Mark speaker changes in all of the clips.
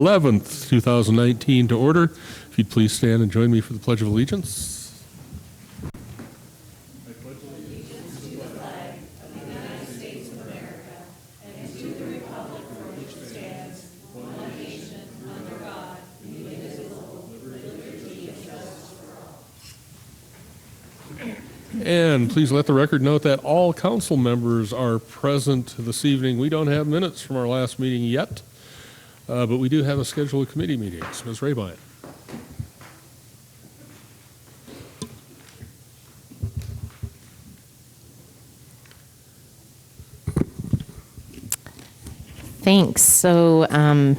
Speaker 1: 11th, 2019 to order. If you'd please stand and join me for the Pledge of Allegiance. And please let the record note that all council members are present this evening. We don't have minutes from our last meeting yet, but we do have a schedule of committee meetings. Ms. Rabine.
Speaker 2: Thanks. So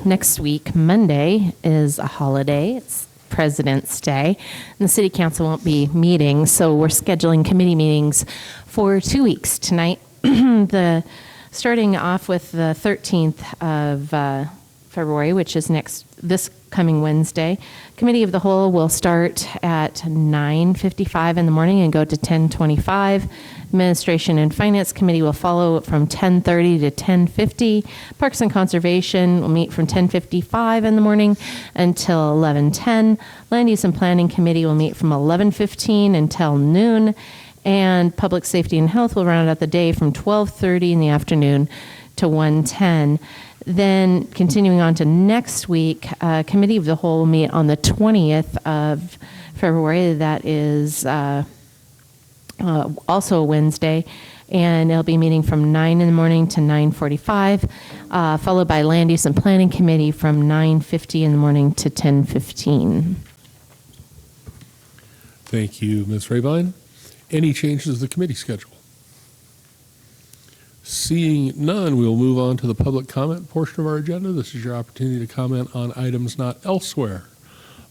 Speaker 2: next week, Monday, is a holiday. It's President's Day, and the City Council won't be meeting, so we're scheduling committee meetings for 2 weeks. Tonight, starting off with the 13th of February, which is this coming Wednesday. Committee of the Whole will start at 9:55 in the morning and go to 10:25. Administration and Finance Committee will follow from 10:30 to 10:50. Parks and Conservation will meet from 10:55 in the morning until 11:10. Land Use and Planning Committee will meet from 11:15 until noon. And Public Safety and Health will round out the day from 12:30 in the afternoon to 1:10. Then continuing on to next week, Committee of the Whole will meet on the 20th of February. That is also a Wednesday, and it'll be meeting from 9 in the morning to 9:45, followed by Land Use and Planning Committee from 9:50 in the morning to 10:15.
Speaker 1: Thank you, Ms. Rabine. Any changes to the committee schedule? Seeing none, we'll move on to the public comment portion of our agenda. This is your opportunity to comment on items not elsewhere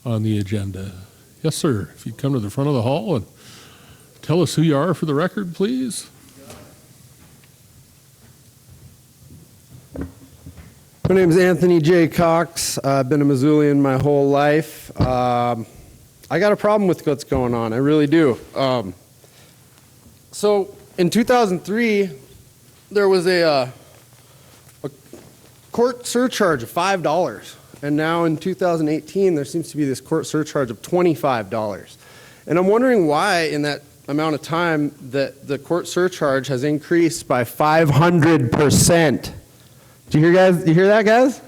Speaker 1: on the agenda. Yes, sir. If you'd come to the front of the hall and tell us who you are for the record, please.
Speaker 3: My name is Anthony J. Cox. I've been a Missoulian my whole life. I got a problem with what's going on. I really do. So in 2003, there was a court surcharge of $5. And now in 2018, there seems to be this court surcharge of $25. And I'm wondering why in that amount of time that the court surcharge has increased by 500%. Do you hear that, guys?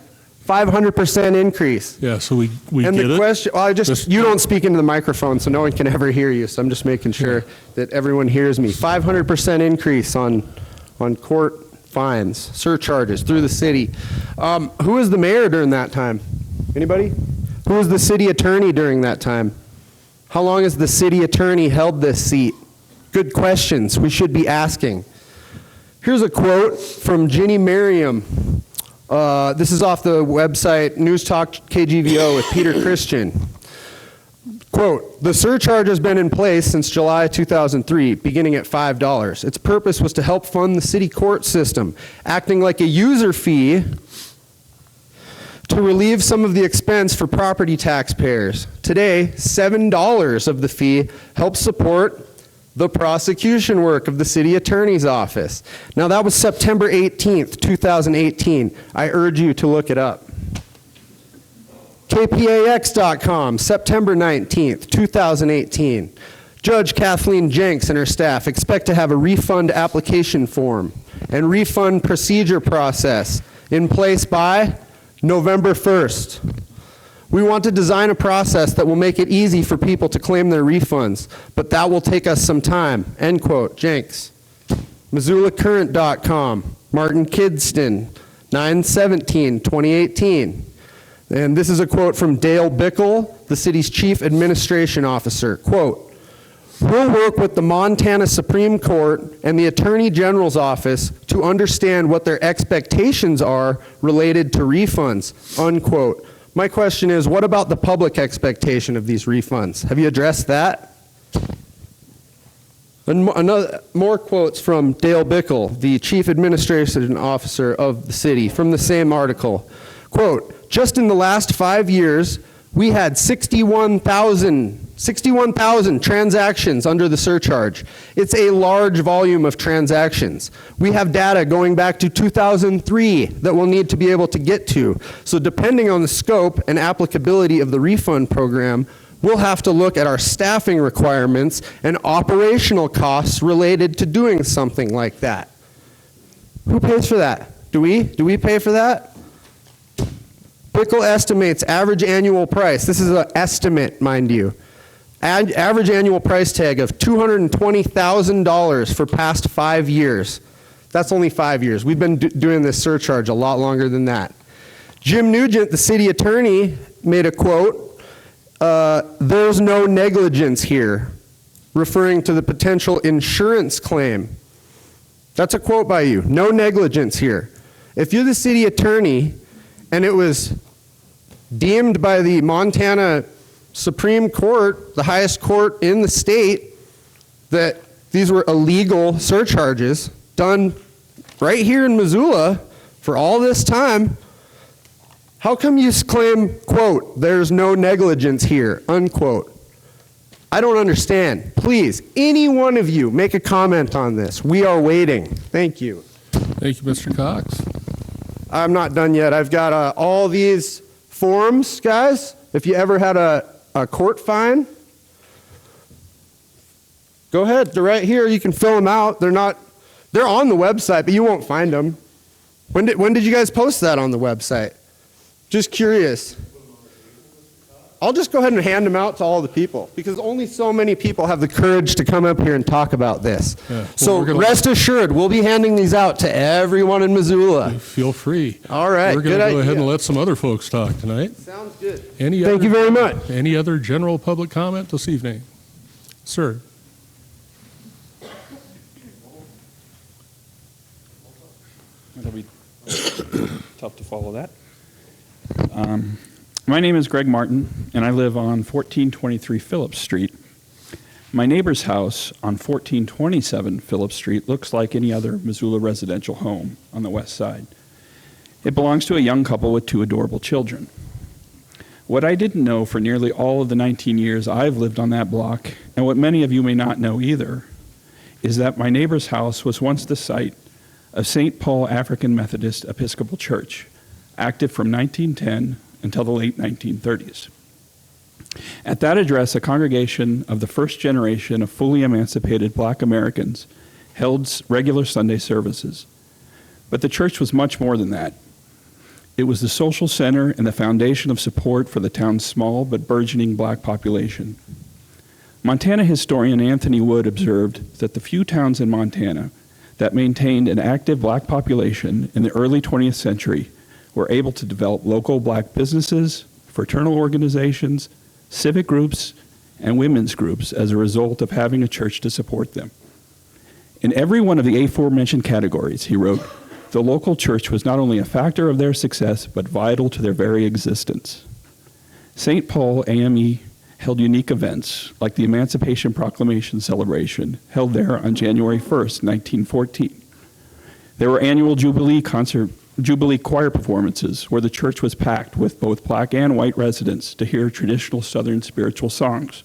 Speaker 3: 500% increase.
Speaker 1: Yeah, so we
Speaker 3: and
Speaker 1: get
Speaker 3: the
Speaker 1: it.
Speaker 3: question, well, you don't speak into the microphone, so no one can ever hear you. So I'm just making sure that everyone hears me. 500% increase on court fines, surcharges through the city. Who was the mayor during that time? Anybody? Who was the city attorney during that time? How long has the city attorney held this seat? Good questions we should be asking. Here's a quote from Ginny Merriam. This is off the website News Talk KGVO with Peter Christian. Quote, "The surcharge has been in place since July 2003, beginning at $5. Its purpose was to help fund the city court system, acting like a user fee to relieve some of the expense for property taxpayers. Today, $7 of the fee helps support the prosecution work of the city attorney's office." Now that was September 18th, 2018. I urge you to look it up. KPAX.com, September 19th, 2018. Judge Kathleen Jenks and her staff expect to have a refund application form and refund procedure process in place by November 1st. We want to design a process that will make it easy for people to claim their refunds, but that will take us some time. End quote, Jenks. MissoulaCurrent.com, Martin Kidston, 9/17/2018. And this is a quote from Dale Bickle, the city's chief administration officer. Quote, "We'll work with the Montana Supreme Court and the Attorney General's office to understand what their expectations are related to refunds." Unquote. My question is, what about the public expectation of these refunds? Have you addressed that? And more quotes from Dale Bickle, the chief administration officer of the city, from the same article. Quote, "Just in the last 5 years, we had 61,000 61,000 transactions under the surcharge. It's a large volume of transactions. We have data going back to 2003 that we'll need to be able to get to. So depending on the scope and applicability of the refund program, we'll have to look at our staffing requirements and operational costs related to doing something like that. Who pays for that? Do we? Do we pay for that? Bickle estimates average annual price. This is an estimate, mind you. Average annual price tag of $220,000 for past 5 years. That's only 5 years. We've been doing this surcharge a lot longer than that. Jim Nugent, the city attorney, made a quote, "There's no negligence here," referring to the potential insurance claim. That's a quote by you. No negligence here. If you're the city attorney and it was deemed by the Montana Supreme Court, the highest court in the state, that these were illegal surcharges done right here in Missoula for all this time, how come you claim, quote, "there's no negligence here," unquote? I don't understand. Please, any one of you, make a comment on this. We are waiting. Thank you.
Speaker 1: Thank you, Mr. Cox.
Speaker 3: I'm not done yet. I've got all these forms, guys. If you ever had a court fine, go ahead. They're right here. You can fill them out. They're on the website, but you won't find them. When did you guys post that on the website? Just curious. I'll just go ahead and hand them out to all the people because only so many people have the courage to come up here and talk about this.
Speaker 1: Yeah, well,
Speaker 3: so rest assured, we'll be handing these out to everyone in Missoula.
Speaker 1: Feel free.
Speaker 3: All right,
Speaker 1: We're going to go ahead and let some other folks talk tonight.
Speaker 3: Sounds good.
Speaker 1: Thank
Speaker 3: you very much.
Speaker 1: Any other general public comment this evening? Sir.
Speaker 4: It'll be tough to follow that. My name is Greg Martin, and I live on 1423 Phillips Street. My neighbor's house on 1427 Phillips Street looks like any other Missoula residential home on the west side. It belongs to a young couple with 2 adorable children. What I didn't know for nearly all of the 19 years I've lived on that block, and what many of you may not know either, is that my neighbor's house was once the site of St. Paul African Methodist Episcopal Church, active from 1910 until the late 1930s. At that address, a congregation of the first generation of fully emancipated Black Americans held regular Sunday services. But the church was much more than that. It was the social center and the foundation of support for the town's small but burgeoning Black population. Montana historian Anthony Wood observed that the few towns in Montana that maintained an active Black population in the early 20th century were able to develop local Black businesses, fraternal organizations, civic groups, and women's groups as a result of having a church to support them. In every one of the aforementioned categories, he wrote, the local church was not only a factor of their success, but vital to their very existence. St. Paul AME held unique events, like the Emancipation Proclamation celebration, held there on January 1st, 1914. There were annual Jubilee choir performances where the church was packed with both Black and white residents to hear traditional Southern spiritual songs.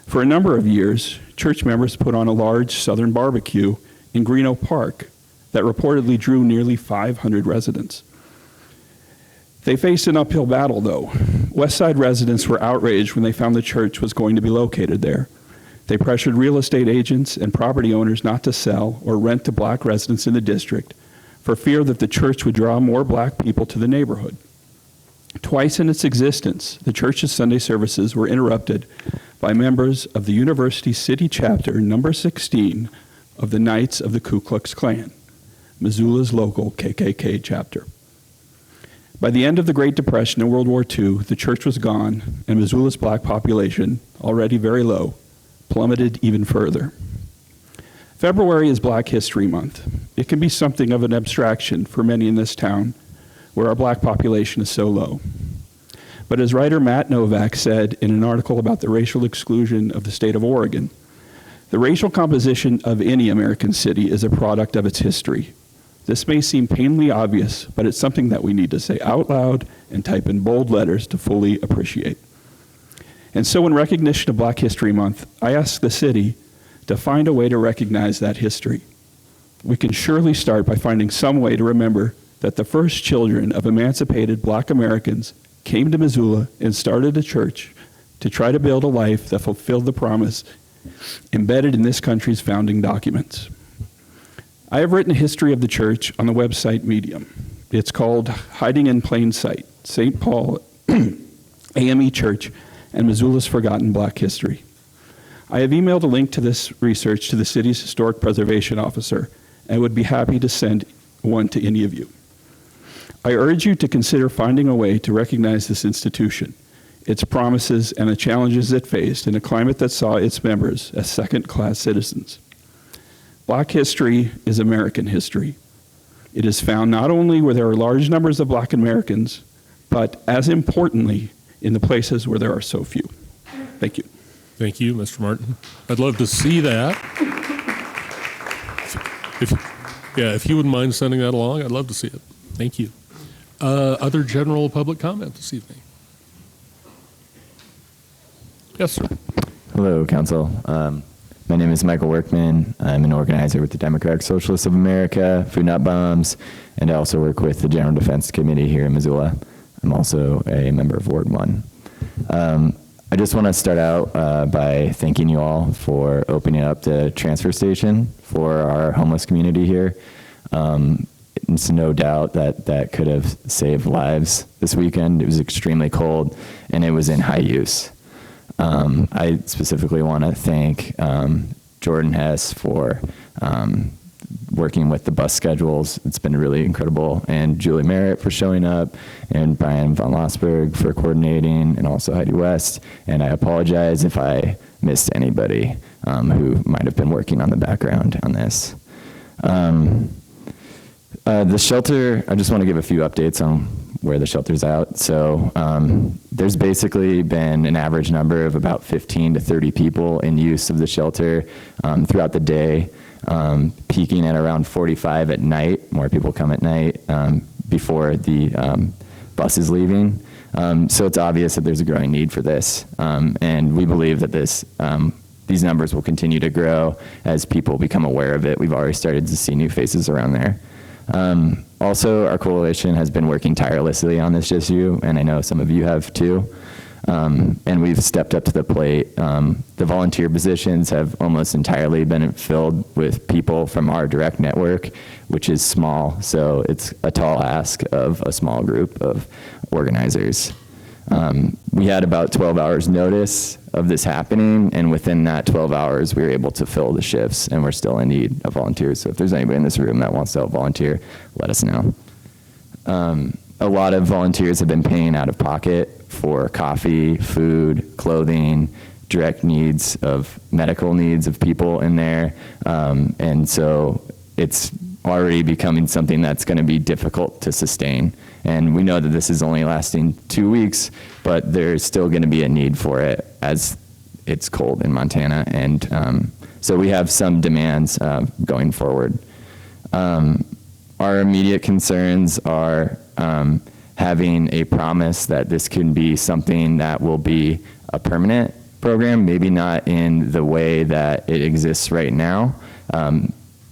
Speaker 4: For a number of years, church members put on a large Southern barbecue in Greeno Park that reportedly drew nearly 500 residents. They faced an uphill battle, though. West Side residents were outraged when they found the church was going to be located there. They pressured real estate agents and property owners not to sell or rent to Black residents in the district for fear that the church would draw more Black people to the neighborhood. Twice in its existence, the church's Sunday services were interrupted by members of the University City Chapter number 16 of the Knights of the Ku Klux Klan, Missoula's local KKK chapter. By the end of the Great Depression and World War II, the church was gone, and Missoula's Black population, already very low, plummeted even further. February is Black History Month. It can be something of an abstraction for many in this town, where our Black population is so low. But as writer Matt Novak said in an article about the racial exclusion of the state of Oregon, the racial composition of any American city is a product of its history. This may seem painfully obvious, but it's something that we need to say out loud and type in bold letters to fully appreciate. And so in recognition of Black History Month, I ask the city to find a way to recognize that history. We can surely start by finding some way to remember that the first children of emancipated Black Americans came to Missoula and started a church to try to build a life that fulfilled the promise embedded in this country's founding documents. I have written a history of the church on the website Medium. It's called Hiding in Plain Sight, St. Paul AME Church and Missoula's Forgotten Black History. I have emailed a link to this research to the city's historic preservation officer and would be happy to send one to any of you. I urge you to consider finding a way to recognize this institution, its promises, and the challenges it faced in a climate that saw its members as second-class citizens. Black history is American history. It is found not only where there are large numbers of Black Americans, but as importantly, in the places where there are so few. Thank you.
Speaker 1: Thank you, Mr. Martin. I'd love to see that. If you wouldn't mind sending that along, I'd love to see it. Thank you. Other general public comment this evening? Yes, sir.
Speaker 5: Hello, Council. My name is Michael Workman. I'm an organizer with the Democratic Socialists of America, Food Not Bombs, and I also work with the General Defense Committee here in Missoula. I'm also a member of Ward 1. I just want to start out by thanking you all for opening up the transfer station for our homeless community here. It's no doubt that could have saved lives this weekend. It was extremely cold, and it was in high use. I specifically want to thank Jordan Hess for working with the bus schedules. It's been really incredible. And Julie Merritt for showing up, and Brian von Lossberg for coordinating, and also Heidi West. And I apologize if I missed anybody who might have been working on the background on this. The shelter, I just want to give a few updates on where the shelter's out. So there's basically been an average number of about 15 to 30 people in use of the shelter throughout the day, peaking at around 45 at night. More people come at night before the bus is leaving. So it's obvious that there's a growing need for this. And we believe that these numbers will continue to grow as people become aware of it. We've already started to see new faces around there. Also, our coalition has been working tirelessly on this issue, and I know some of you have too. And we've stepped up to the plate. The volunteer positions have almost entirely been filled with people from our direct network, which is small, so it's a tall ask of a small group of organizers. We had about 12 hours notice of this happening, and within that 12 hours, we were able to fill the shifts, and we're still in need of volunteers. So if there's anybody in this room that wants to help volunteer, let us know. A lot of volunteers have been paying out of pocket for coffee, food, clothing, direct needs of medical needs of people in there. And so it's already becoming something that's going to be difficult to sustain. And we know that this is only lasting 2 weeks, but there's still going to be a need for it as it's cold in Montana. And so we have some demands going forward. Our immediate concerns are having a promise that this can be something that will be a permanent program, maybe not in the way that it exists right now.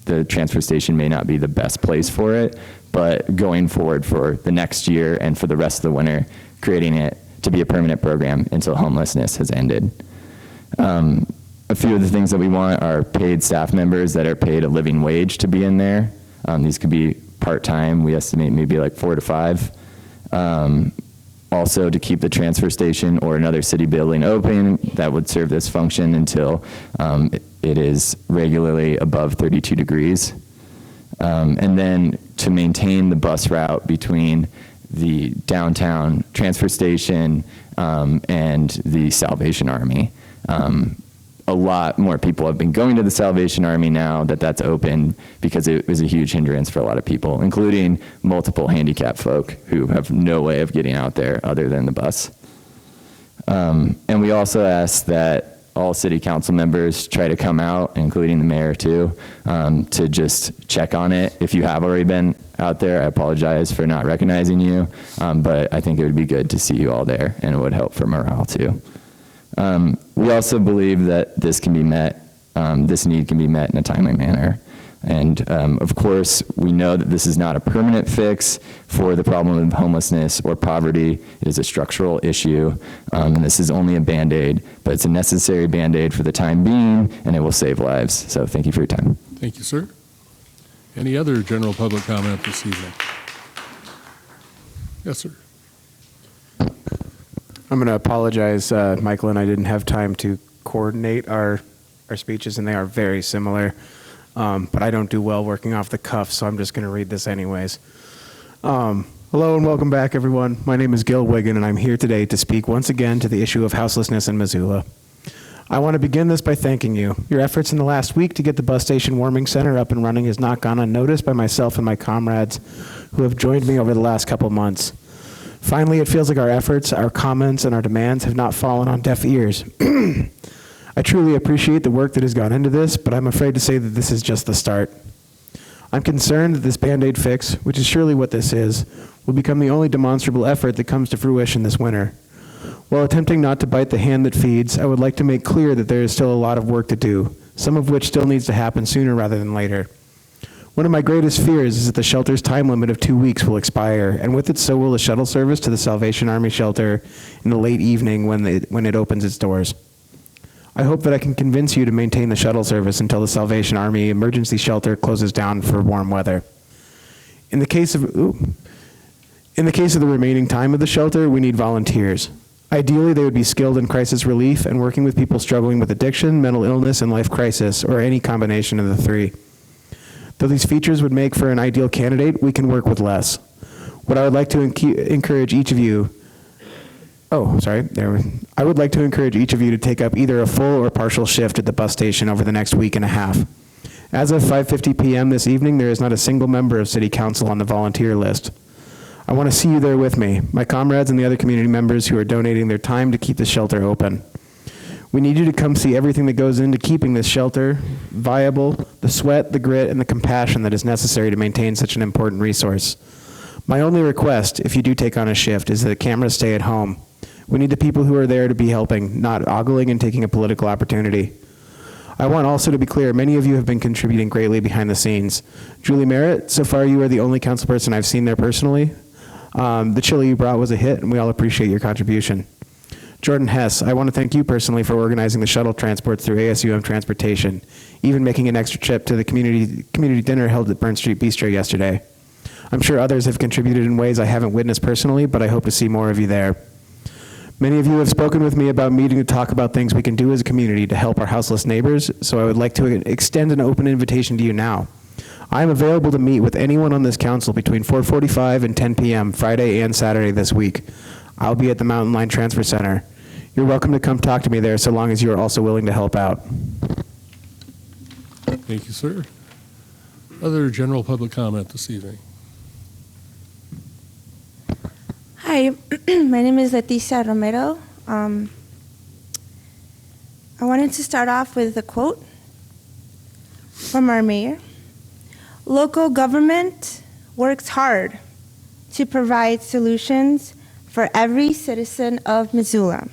Speaker 5: The transfer station may not be the best place for it, but going forward for the next year and for the rest of the winter, creating it to be a permanent program until homelessness has ended. A few of the things that we want are paid staff members that are paid a living wage to be in there. These could be part-time. We estimate maybe like 4 to 5. Also to keep the transfer station or another city building open that would serve this function until it is regularly above 32 degrees. And then to maintain the bus route between the downtown transfer station and the Salvation Army. A lot more people have been going to the Salvation Army now that that's open because it was a huge hindrance for a lot of people, including multiple handicapped folk who have no way of getting out there other than the bus. And we also ask that all city council members try to come out, including the mayor too, to just check on it. If you have already been out there, I apologize for not recognizing you, but I think it would be good to see you all there, and it would help for morale too. We also believe that this can be met, this need can be met in a timely manner. And of course, we know that this is not a permanent fix for the problem of homelessness or poverty. It is a structural issue, and this is only a Band-Aid, but it's a necessary Band-Aid for the time being, and it will save lives. So thank you for your time.
Speaker 1: Thank you, sir. Any other general public comment this evening? Yes, sir.
Speaker 6: I'm going to apologize, Michael and I didn't have time to coordinate our speeches, and they are very similar. But I don't do well working off the cuff, so I'm just going to read this anyways. Hello and welcome back, everyone. My name is Gil Wiggin, and I'm here today to speak once again to the issue of houselessness in Missoula. I want to begin this by thanking you. Your efforts in the last week to get the bus station warming center up and running has not gone unnoticed by myself and my comrades who have joined me over the last couple months. Finally, it feels like our efforts, our comments, and our demands have not fallen on deaf ears. I truly appreciate the work that has gone into this, but I'm afraid to say that this is just the start. I'm concerned that this Band-Aid fix, which is surely what this is, will become the only demonstrable effort that comes to fruition this winter. While attempting not to bite the hand that feeds, I would like to make clear that there is still a lot of work to do, some of which still needs to happen sooner rather than later. One of my greatest fears is that the shelter's time limit of 2 weeks will expire, and with it so will the shuttle service to the Salvation Army shelter in the late evening when it opens its doors. I hope that I can convince you to maintain the shuttle service until the Salvation Army emergency shelter closes down for warm weather. In the case of the remaining time of the shelter, we need volunteers. Ideally, they would be skilled in crisis relief and working with people struggling with addiction, mental illness, and life crisis, or any combination of the three. Though these features would make for an ideal candidate, we can work with less. What I would like to encourage each of you I would like to encourage each of you to take up either a full or partial shift at the bus station over the next week and a half. As of 5:50 p.m. this evening, there is not a single member of City Council on the volunteer list. I want to see you there with me, my comrades and the other community members who are donating their time to keep the shelter open. We need you to come see everything that goes into keeping this shelter viable, the sweat, the grit, and the compassion that is necessary to maintain such an important resource. My only request, if you do take on a shift, is that cameras stay at home. We need the people who are there to be helping, not ogling and taking a political opportunity. I want also to be clear, many of you have been contributing greatly behind the scenes. Julie Merritt, so far you are the only council person I've seen there personally. The chili you brought was a hit, and we all appreciate your contribution. Jordan Hess, I want to thank you personally for organizing the shuttle transports through ASUM Transportation, even making an extra trip to the community dinner held at Burn Street Bistro yesterday. I'm sure others have contributed in ways I haven't witnessed personally, but I hope to see more of you there. Many of you have spoken with me about meeting to talk about things we can do as a community to help our houseless neighbors, so I would like to extend an open invitation to you now. I am available to meet with anyone on this council between 4:45 and 10 p.m. Friday and Saturday this week. I'll be at the Mountain Line Transfer Center. You're welcome to come talk to me there so long as you are also willing to help out.
Speaker 1: Thank you, sir. Other general public comment this evening?
Speaker 7: Hi, my name is Leticia Romero. I wanted to start off with a quote from our mayor. Local government works hard to provide solutions for every citizen of Missoula.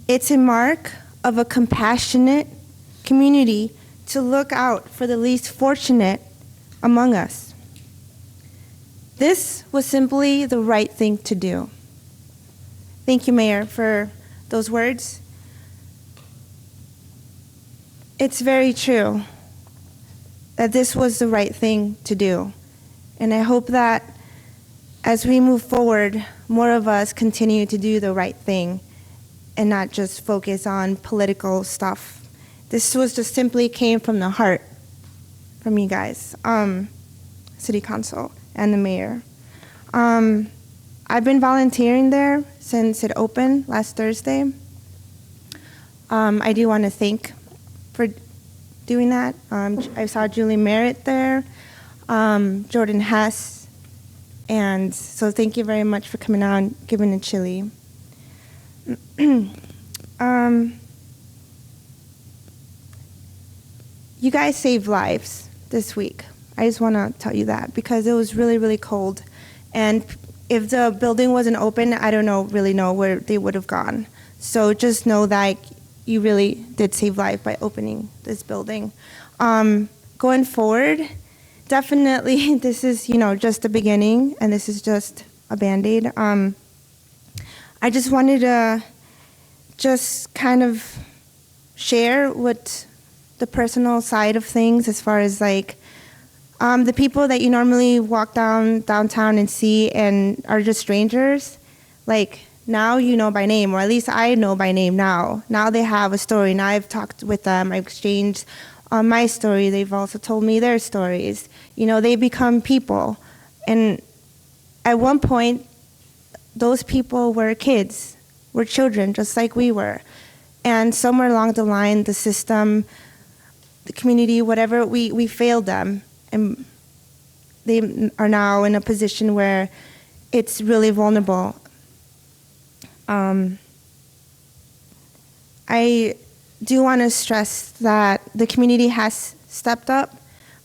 Speaker 7: It's a mark of a compassionate community to look out for the least fortunate among us. This was simply the right thing to do. Thank you, Mayor, for those words. It's very true that this was the right thing to do. And I hope that as we move forward, more of us continue to do the right thing and not just focus on political stuff. This was just simply came from the heart from you guys, City Council and the mayor. I've been volunteering there since it opened last Thursday. I do want to thank for doing that. I saw Julie Merritt there, Jordan Hess, and so thank you very much for coming out and giving a chili. You guys saved lives this week. I just want to tell you that because it was really, really cold. And if the building wasn't open, I don't really know where they would have gone. So just know that you really did save life by opening this building. Going forward, definitely this is, just the beginning, and this is just a Band-Aid. I just wanted to just kind of share what the personal side of things, as far as like the people that you normally walk downtown and see and are just strangers, like now you know by name, or at least I know by name now. Now they have a story. Now I've talked with them. I've exchanged my story. They've also told me their stories. They become people. And at one point, those people were kids, were children, just like we were. And somewhere along the line, the system, the community, whatever, we failed them. And they are now in a position where it's really vulnerable. I do want to stress that the community has stepped up,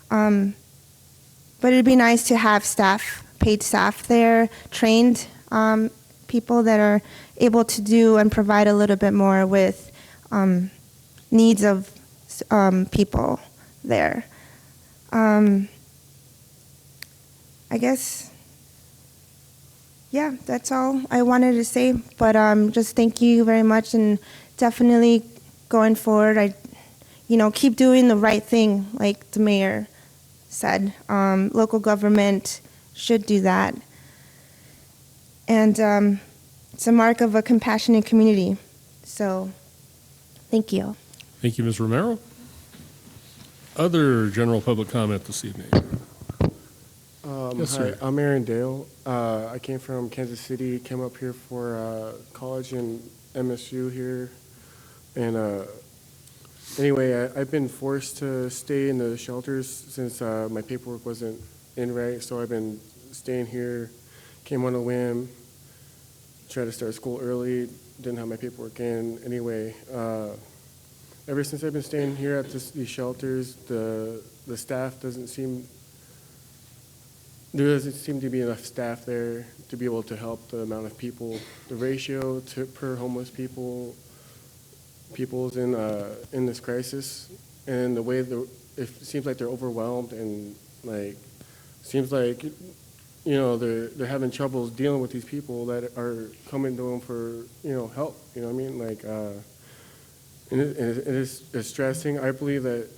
Speaker 7: but it'd be nice to have staff, paid staff there, trained people that are able to do and provide a little bit more with needs of people there. I guess, yeah, that's all I wanted to say. But just thank you very much, and definitely going forward, keep doing the right thing, like the mayor said. Local government should do that. And it's a mark of a compassionate community. So, thank you.
Speaker 1: Thank you, Ms. Romero. Other general public comment this evening? Yes, sir.
Speaker 8: Hi, I'm Aaron Dale. I came from Kansas City, came up here for college in MSU here. And anyway, I've been forced to stay in the shelters since my paperwork wasn't in right. So I've been staying here, came on a whim, tried to start school early, didn't have my paperwork in. Anyway, ever since I've been staying here at these shelters, the staff there doesn't seem to be enough staff there to be able to help the amount of people, the ratio per homeless people's in this crisis, and the way it seems like they're overwhelmed, and seems like they're having troubles dealing with these people that are coming to them for help. You know what I mean? And it's stressing. I believe that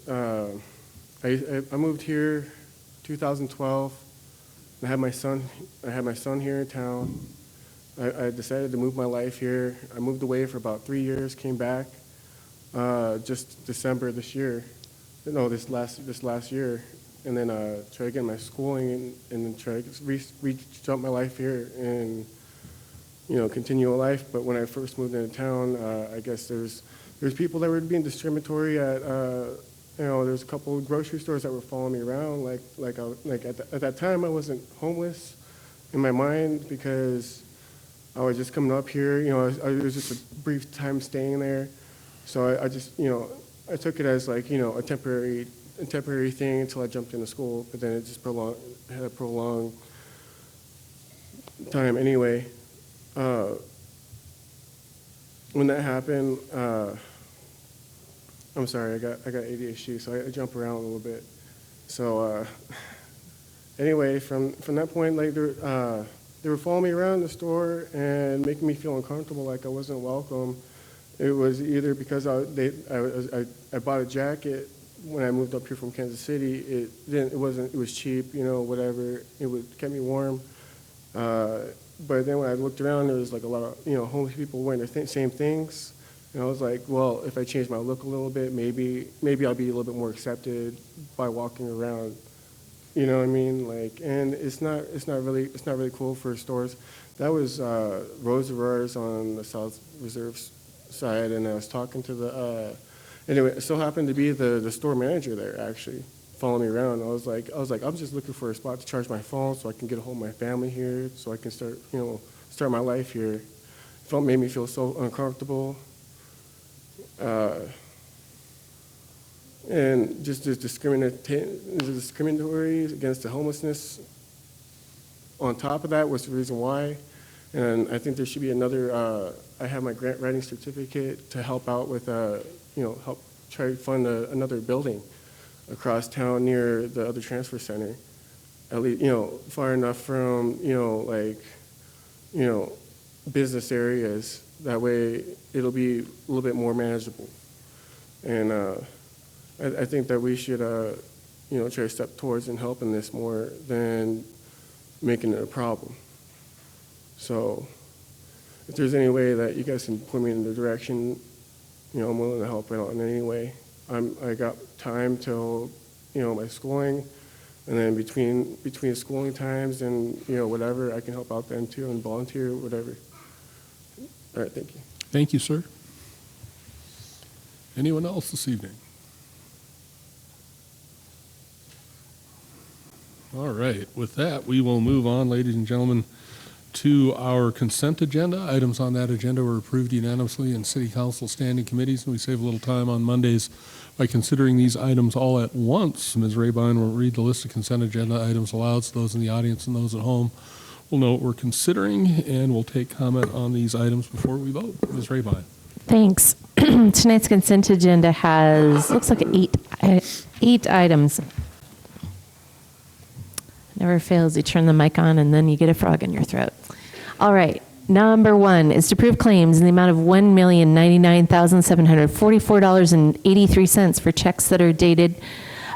Speaker 8: I moved here 2012. I had my son here in town. I decided to move my life here. I moved away for about 3 years, came back just December this last year, and then try to get my schooling and then try to restart my life here and continue a life. But when I first moved into town, I guess there's people that were being discriminatory at there's a couple of grocery stores that were following me around. At that time, I wasn't homeless in my mind because I was just coming up here. It was just a brief time staying there, so I just I took it as a temporary thing until I jumped into school. But then it just had a prolonged time. Anyway, when that happened. I'm sorry, I got ADHD, so I jump around a little bit. So anyway, from that point, they were following me around the store and making me feel uncomfortable, like I wasn't welcome. It was either because I bought a jacket when I moved up here from Kansas City. It was cheap, whatever. Kept me warm. But then when I looked around, there was a lot of homeless people wearing the same things. And I was like, well, if I change my look a little bit, maybe I'll be a little bit more accepted by walking around. You know what I mean? And it's not really cool for stores. That was Rose Auror's on the South Reserve side, and I was talking to anyway, it so happened to be the store manager there actually following me around. I was like, I'm just looking for a spot to charge my phone so I can get a hold of my family here, so I can start my life here. Made me feel so uncomfortable. And just discriminatory against the homelessness. On top of that was the reason why. And I think there should be another, I have my grant writing certificate to help out with, help try to fund another building across town near the other transfer center. At least, far enough from, business areas. That way it'll be a little bit more manageable. And I think that we should, try to step towards and helping this more than making it a problem. So if there's any way that you guys can point me in the direction, I'm willing to help out in any way. I got time till, my schooling, and then between schooling times and, whatever, I can help out then too and volunteer, whatever. All right, thank you.
Speaker 1: Thank you, sir. Anyone else this evening? All right, with that, we will move on, ladies and gentlemen, to our consent agenda. Items on that agenda were approved unanimously in City Council standing committees, and we save a little time on Mondays by considering these items all at once. Ms. Rabine will read the list of consent agenda items aloud so those in the audience and those at home will know what we're considering, and we'll take comment on these items before we vote. Ms. Rabine.
Speaker 2: Thanks. Tonight's consent agenda looks like eight items. Never fails. You turn the mic on and then you get a frog in your throat. All right. Number one is to approve claims in the amount of $1,099,744.83 for checks that are dated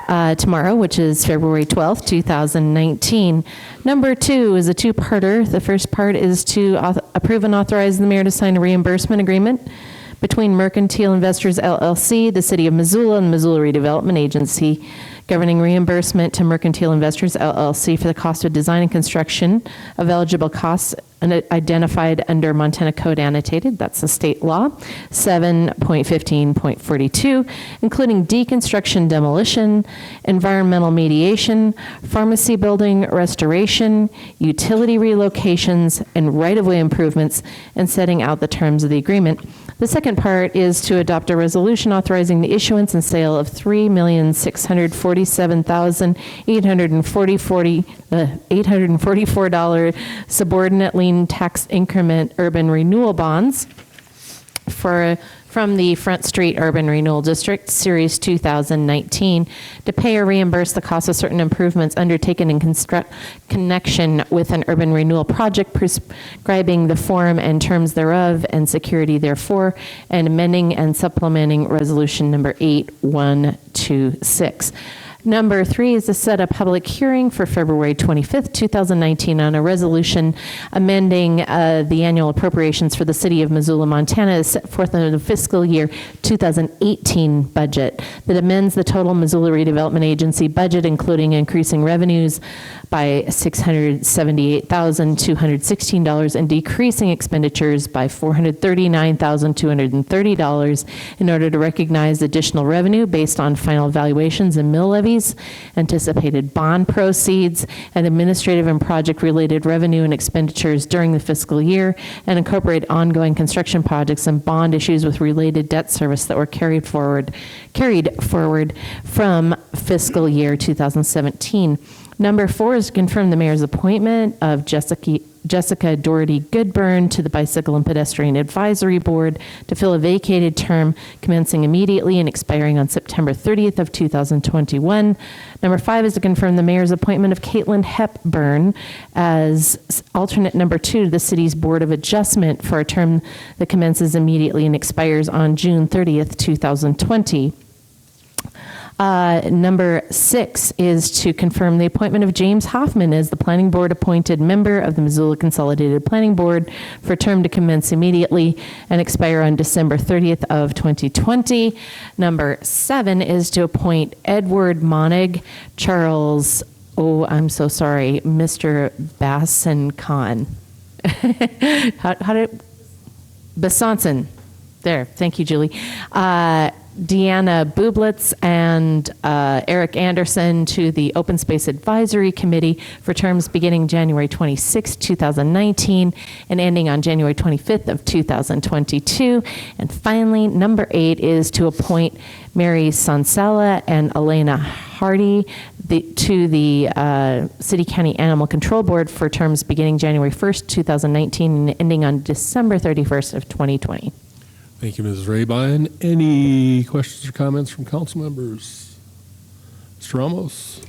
Speaker 2: tomorrow, which is February 12th, 2019. Number two is a two-parter. The first part is to approve and authorize the mayor to sign a reimbursement agreement between Mercantile Investors LLC, the City of Missoula, and the Missoula Redevelopment Agency, governing reimbursement to Mercantile Investors LLC for the cost of design and construction of eligible costs identified under Montana Code Annotated, that's the state law, 7.15.42, including deconstruction, demolition, environmental mediation, pharmacy building restoration, utility relocations, and right-of-way improvements, and setting out the terms of the agreement. The second part is to adopt a resolution authorizing the issuance and sale of $3,647,844 subordinate lien tax increment urban renewal bonds from the Front Street Urban Renewal District, Series 2019, to pay or reimburse the cost of certain improvements undertaken in connection with an urban renewal project, prescribing the form and terms thereof and security therefore, and amending and supplementing Resolution Number 8126. Number three is to set a public hearing for February 25th, 2019 on a resolution amending the annual appropriations for the City of Missoula, Montana as set forth in the fiscal year 2018 budget that amends the total Missoula Redevelopment Agency budget, including increasing revenues by $678,216 and decreasing expenditures by $439,230 in order to recognize additional revenue based on final valuations and mill levies, anticipated bond proceeds, and administrative and project-related revenue and expenditures during the fiscal year, and incorporate ongoing construction projects and bond issues with related debt service that were carried forward from fiscal year 2017. Number four is to confirm the mayor's appointment of Jessica Doherty Goodburn to the Bicycle and Pedestrian Advisory Board to fill a vacated term commencing immediately and expiring on September 30th of 2021. Number five is to confirm the mayor's appointment of Caitlin Hepburn as alternate number two to the city's Board of Adjustment for a term that commences immediately and expires on June 30th, 2020. Number six is to confirm the appointment of James Hoffman as the Planning Board appointed member of the Missoula Consolidated Planning Board for a term to commence immediately and expire on December 30th of 2020. Number seven is to appoint Edward Monig, Charles, Mr. Basson Khan. How did Bassanson. There, thank you, Julie. Deanna Bublitz and Eric Anderson to the Open Space Advisory Committee for terms beginning January 26, 2019, and ending on January 25th of 2022. And finally, number 8 is to appoint Mary Sonsella and Elena Hardy to the City County Animal Control Board for terms beginning January 1st, 2019, and ending on December 31st of 2020.
Speaker 1: Thank you, Mrs. Rabine. Any questions or comments from council members? Mr. Ramos?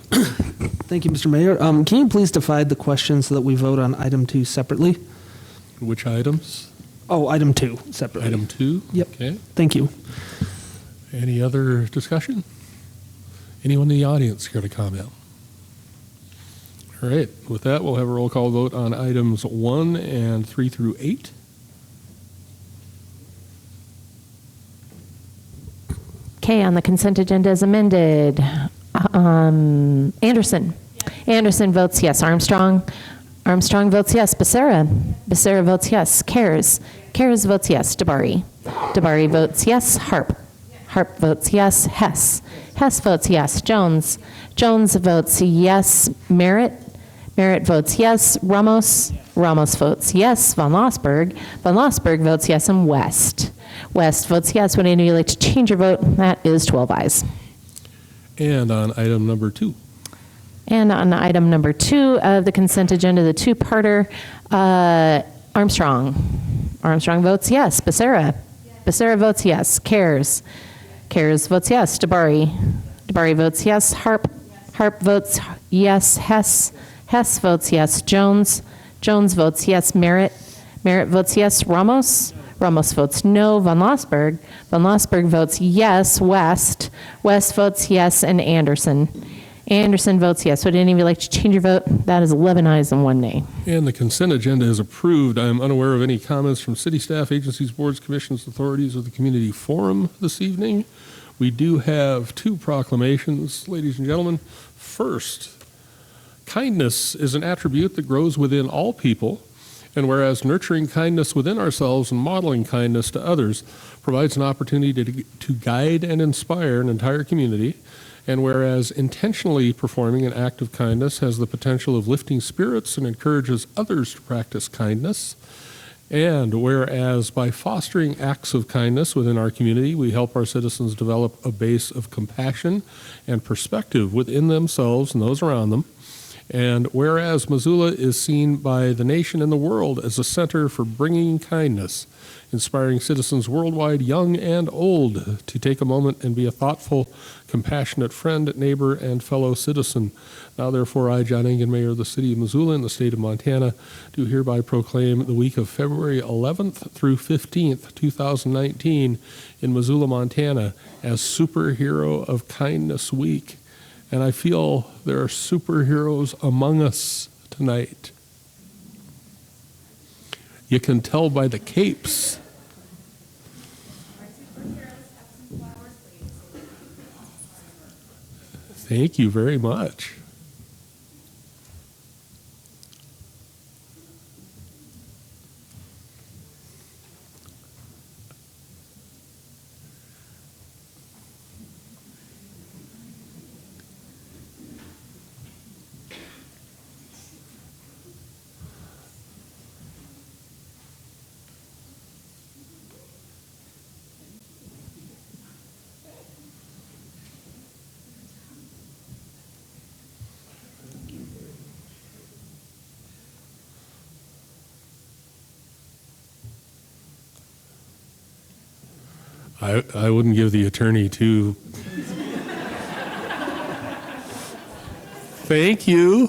Speaker 9: Thank you, Mr. Mayor. Can you please divide the question so that we vote on item 2 separately?
Speaker 1: Which items?
Speaker 9: Oh, item 2 separately.
Speaker 1: Item 2?
Speaker 9: Yep.
Speaker 1: Okay.
Speaker 9: Thank you.
Speaker 1: Any other discussion? Anyone in the audience care to comment? All right. With that, we'll have a roll call vote on items 1 and 3 through 8.
Speaker 2: Okay, on the consent agenda as amended. Anderson. Anderson votes yes. Armstrong. Armstrong votes yes. Becerra. Becerra votes yes. Cares. Cares votes yes. Dabari. Dabari votes yes. Harp. Harp votes yes. Hess. Hess votes yes. Jones. Jones votes yes. Merritt. Merritt votes yes. Ramos. Ramos votes yes. Von Lossberg. Von Lossberg votes yes. And West. West votes yes. Would any of you like to change your vote? That is 12 ayes.
Speaker 1: And on item number 2.
Speaker 2: And on item number 2 of the consent agenda, the two-parter, Armstrong. Armstrong votes yes. Becerra. Becerra votes yes. Cares. Cares votes yes. Dabari. Dabari votes yes. Harp. Harp votes yes. Hess. Hess votes yes. Jones. Jones votes yes. Merritt. Merritt votes yes. Ramos. Ramos votes no. Von Lossberg. Von Lossberg votes yes. West. West votes yes. And Anderson. Anderson votes yes. Would any of you like to change your vote? That is 11 ayes and 1 nay.
Speaker 1: And the consent agenda is approved. I am unaware of any comments from city staff, agencies, boards, commissions, authorities, or the community forum this evening. We do have 2 proclamations, ladies and gentlemen. First, kindness is an attribute that grows within all people. And whereas nurturing kindness within ourselves and modeling kindness to others provides an opportunity to guide and inspire an entire community, and whereas intentionally performing an act of kindness has the potential of lifting spirits and encourages others to practice kindness, and whereas by fostering acts of kindness within our community, we help our citizens develop a base of compassion and perspective within themselves and those around them, and whereas Missoula is seen by the nation and the world as a center for bringing kindness, inspiring citizens worldwide, young and old, to take a moment and be a thoughtful, compassionate friend, neighbor, and fellow citizen. Now, therefore, I, John Engen, Mayor of the City of Missoula and the State of Montana, do hereby proclaim the week of February 11th through 15th, 2019, in Missoula, Montana, as Superhero of Kindness Week. And I feel there are superheroes among us tonight. You can tell by the capes. Thank you very much. I wouldn't give the attorney two. Thank you.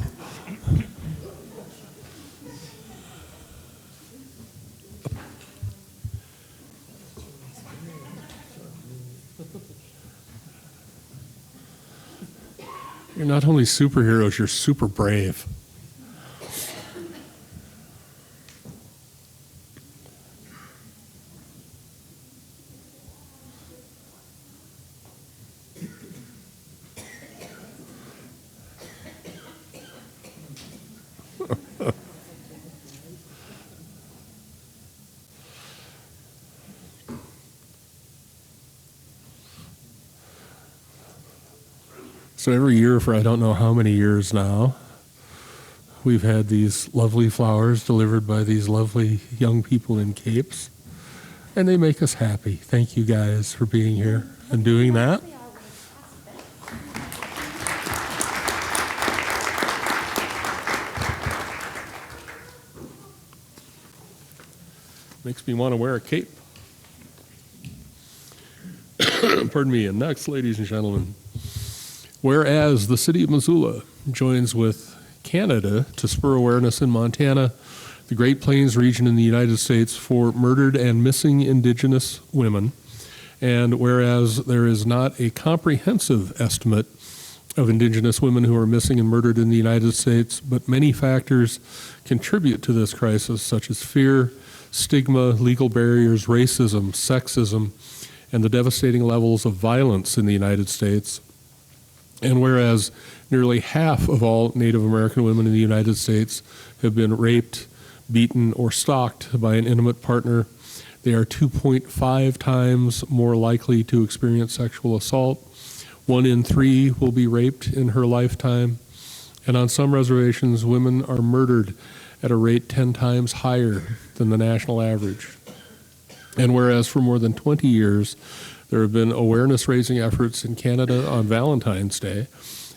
Speaker 1: You're not only superheroes, you're super brave. So every year for I don't know how many years now, we've had these lovely flowers delivered by these lovely young people in capes, and they make us happy. Thank you guys for being here and doing that. Makes me want to wear a cape. Pardon me. And next, ladies and gentlemen, whereas the city of Missoula joins with Canada to spur awareness in Montana, the Great Plains region in the United States, for murdered and missing Indigenous women, and whereas there is not a comprehensive estimate of Indigenous women who are missing and murdered in the United States, but many factors contribute to this crisis, such as fear, stigma, legal barriers, racism, sexism, and the devastating levels of violence in the United States. And whereas nearly half of all Native American women in the United States have been raped, beaten, or stalked by an intimate partner, they are 2.5 times more likely to experience sexual assault. 1 in 3 will be raped in her lifetime. And on some reservations, women are murdered at a rate 10 times higher than the national average. And whereas for more than 20 years, there have been awareness-raising efforts in Canada on Valentine's Day,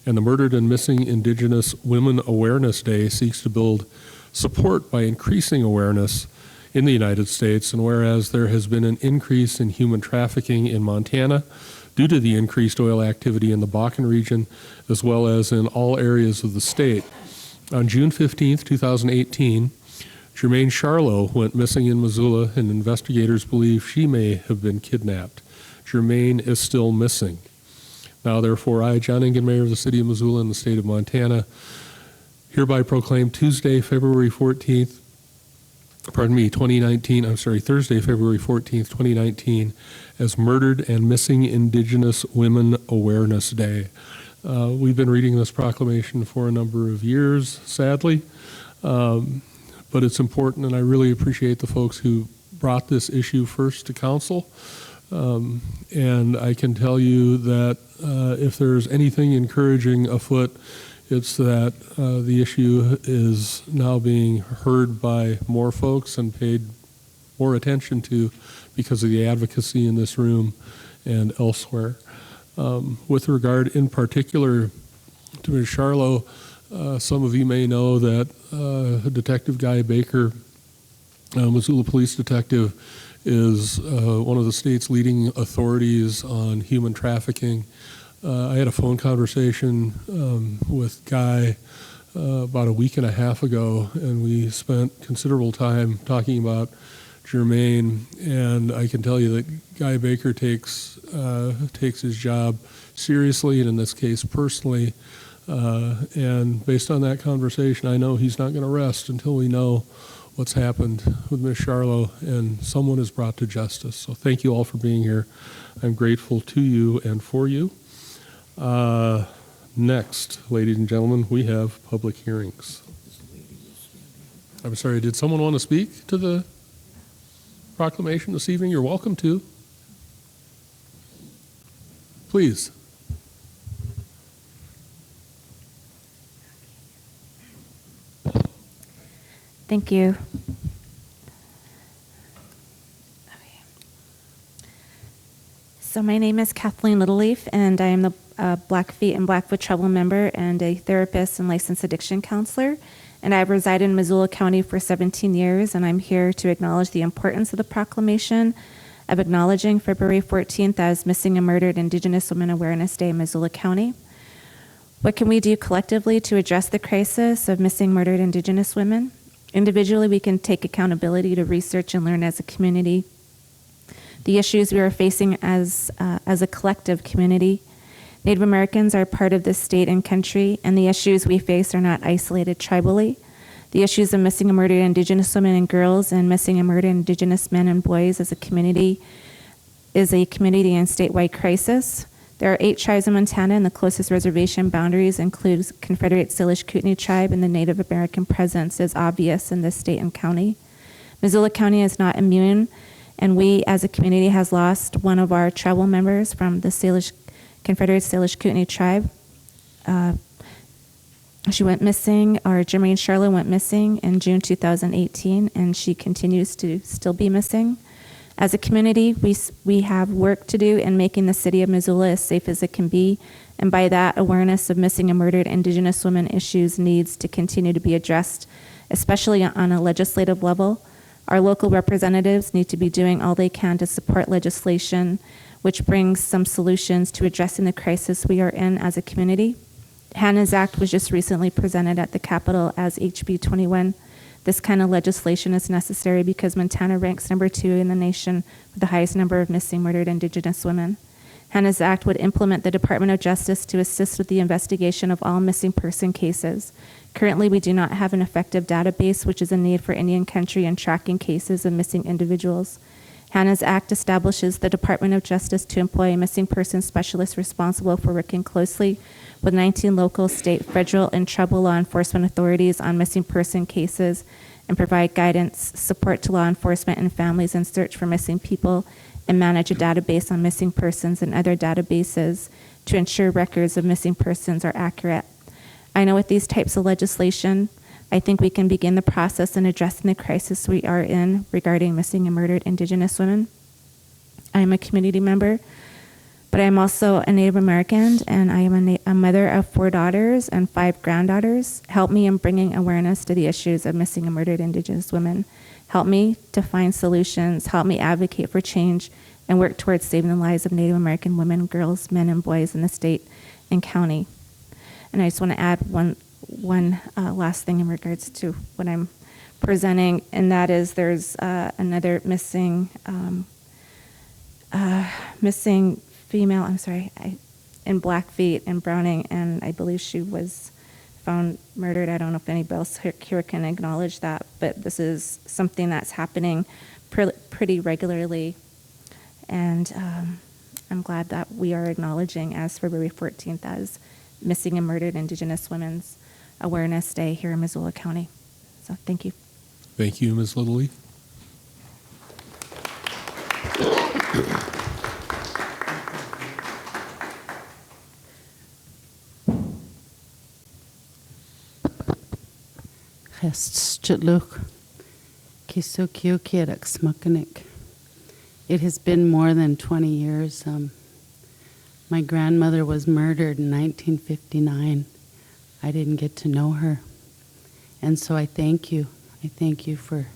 Speaker 1: and the Murdered and Missing Indigenous Women Awareness Day seeks to build support by increasing awareness in the United States, and whereas there has been an increase in human trafficking in Montana due to the increased oil activity in the Bakken region, as well as in all areas of the state. On June 15th, 2018, Jermaine Charlo went missing in Missoula, and investigators believe she may have been kidnapped. Jermaine is still missing. Now, therefore, I, John Engen, Mayor of the City of Missoula and the State of Montana, hereby proclaim Thursday, February 14th, 2019, as Murdered and Missing Indigenous Women Awareness Day. We've been reading this proclamation for a number of years, sadly, but it's important, and I really appreciate the folks who brought this issue first to council. And I can tell you that if there's anything encouraging afoot, it's that the issue is now being heard by more folks and paid more attention to because of the advocacy in this room and elsewhere. With regard in particular to Ms. Charlo, some of you may know that Detective Guy Baker, Missoula Police Detective, is one of the state's leading authorities on human trafficking. I had a phone conversation with Guy about a week and a half ago, and we spent considerable time talking about Jermaine, and I can tell you that Guy Baker takes his job seriously, and in this case personally, and based on that conversation, I know he's not going to rest until we know what's happened with Ms. Charlo and someone is brought to justice. So thank you all for being here. I'm grateful to you and for you. Next, ladies and gentlemen, we have public hearings. I'm sorry, did someone want to speak to the proclamation this evening? You're welcome to. Please.
Speaker 10: Thank you. So my name is Kathleen Littleleaf, and I am the Blackfeet and Blackfoot Trouble member and a therapist and licensed addiction counselor. And I've resided in Missoula County for 17 years, and I'm here to acknowledge the importance of the proclamation of acknowledging February 14th as Missing and Murdered Indigenous Women Awareness Day in Missoula County. What can we do collectively to address the crisis of missing, murdered Indigenous women? Individually, we can take accountability to research and learn as a community the issues we are facing as a collective community. Native Americans are part of this state and country, and the issues we face are not isolated tribally. The issues of missing and murdered Indigenous women and girls and missing and murdered Indigenous men and boys as a community is a community and statewide crisis. There are 8 tribes in Montana, and the closest reservation boundaries include Confederate Salish Kootenai tribe, and the Native American presence is obvious in this state and county. Missoula County is not immune, and we as a community has lost one of our tribal members from the Confederate Salish Kootenai tribe. She went missing, or Jermaine Charlotte went missing in June 2018, and she continues to still be missing. As a community, we have work to do in making the city of Missoula as safe as it can be, and by that, awareness of missing and murdered Indigenous women issues needs to continue to be addressed, especially on a legislative level. Our local representatives need to be doing all they can to support legislation which brings some solutions to addressing the crisis we are in as a community. Hannah's Act was just recently presented at the Capitol as HB 21. This kind of legislation is necessary because Montana ranks number 2 in the nation with the highest number of missing murdered Indigenous women. Hannah's Act would implement the Department of Justice to assist with the investigation of all missing person cases. Currently, we do not have an effective database, which is a need for Indian country in tracking cases of missing individuals. Hannah's Act establishes the Department of Justice to employ a missing person specialist responsible for working closely with 19 local, state, federal, and tribal law enforcement authorities on missing person cases and provide guidance, support to law enforcement and families in search for missing people, and manage a database on missing persons and other databases to ensure records of missing persons are accurate. I know with these types of legislation, I think we can begin the process in addressing the crisis we are in regarding missing and murdered Indigenous women. I am a community member, but I am also a Native American, and I am a mother of 4 daughters and 5 granddaughters. Help me in bringing awareness to the issues of missing and murdered Indigenous women. Help me to find solutions. Help me advocate for change and work towards saving the lives of Native American women, girls, men, and boys in the state and county. And I just want to add one last thing in regards to what I'm presenting, and that is there's another missing female, in Blackfeet and Browning, and I believe she was found murdered. I don't know if anybody else here can acknowledge that, but this is something that's happening pretty regularly, and I'm glad that we are acknowledging as February 14th as Missing and Murdered Indigenous Women's Awareness Day here in Missoula County. So thank you.
Speaker 1: Thank you, Ms. Littleleaf.
Speaker 11: It has been more than 20 years. My grandmother was murdered in 1959. I didn't get to know her. And so I thank you. I thank you for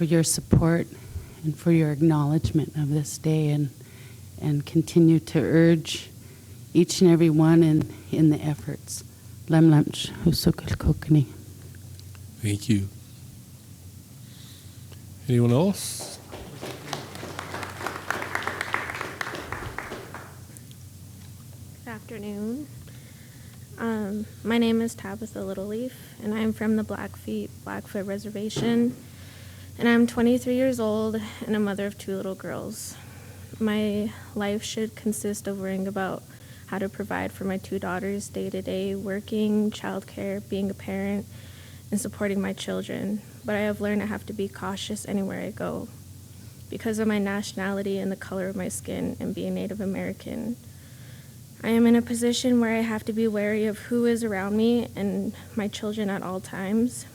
Speaker 11: your support and for your acknowledgement of this day, and continue to urge each and every one in the efforts. Lemlemch husukul kokani.
Speaker 1: Thank you. Anyone else?
Speaker 12: Good afternoon. My name is Tabitha Littleleaf, and I'm from the Blackfoot Reservation, and I'm 23 years old and a mother of 2 little girls. My life should consist of worrying about how to provide for my 2 daughters day to day, working, childcare, being a parent, and supporting my children. But I have learned I have to be cautious anywhere I go. Because of my nationality and the color of my skin and being Native American, I am in a position where I have to be wary of who is around me and my children at all times.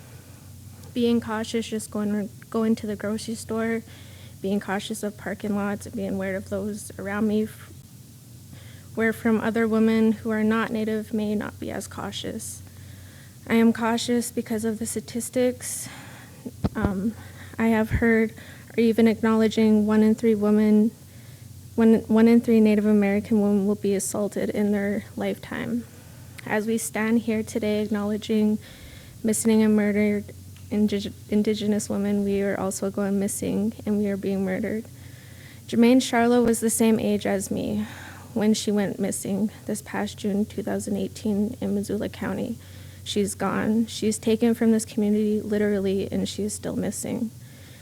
Speaker 12: Being cautious just going to the grocery store, being cautious of parking lots, and being aware of those around me, where from other women who are not Native may not be as cautious. I am cautious because of the statistics. I have heard, or even acknowledging, 1 in 3 Native American women will be assaulted in their lifetime. As we stand here today acknowledging missing and murdered Indigenous women, we are also going missing and we are being murdered. Jermaine Charlotte was the same age as me when she went missing this past June 2018 in Missoula County. She's gone. She's taken from this community literally, and she is still missing.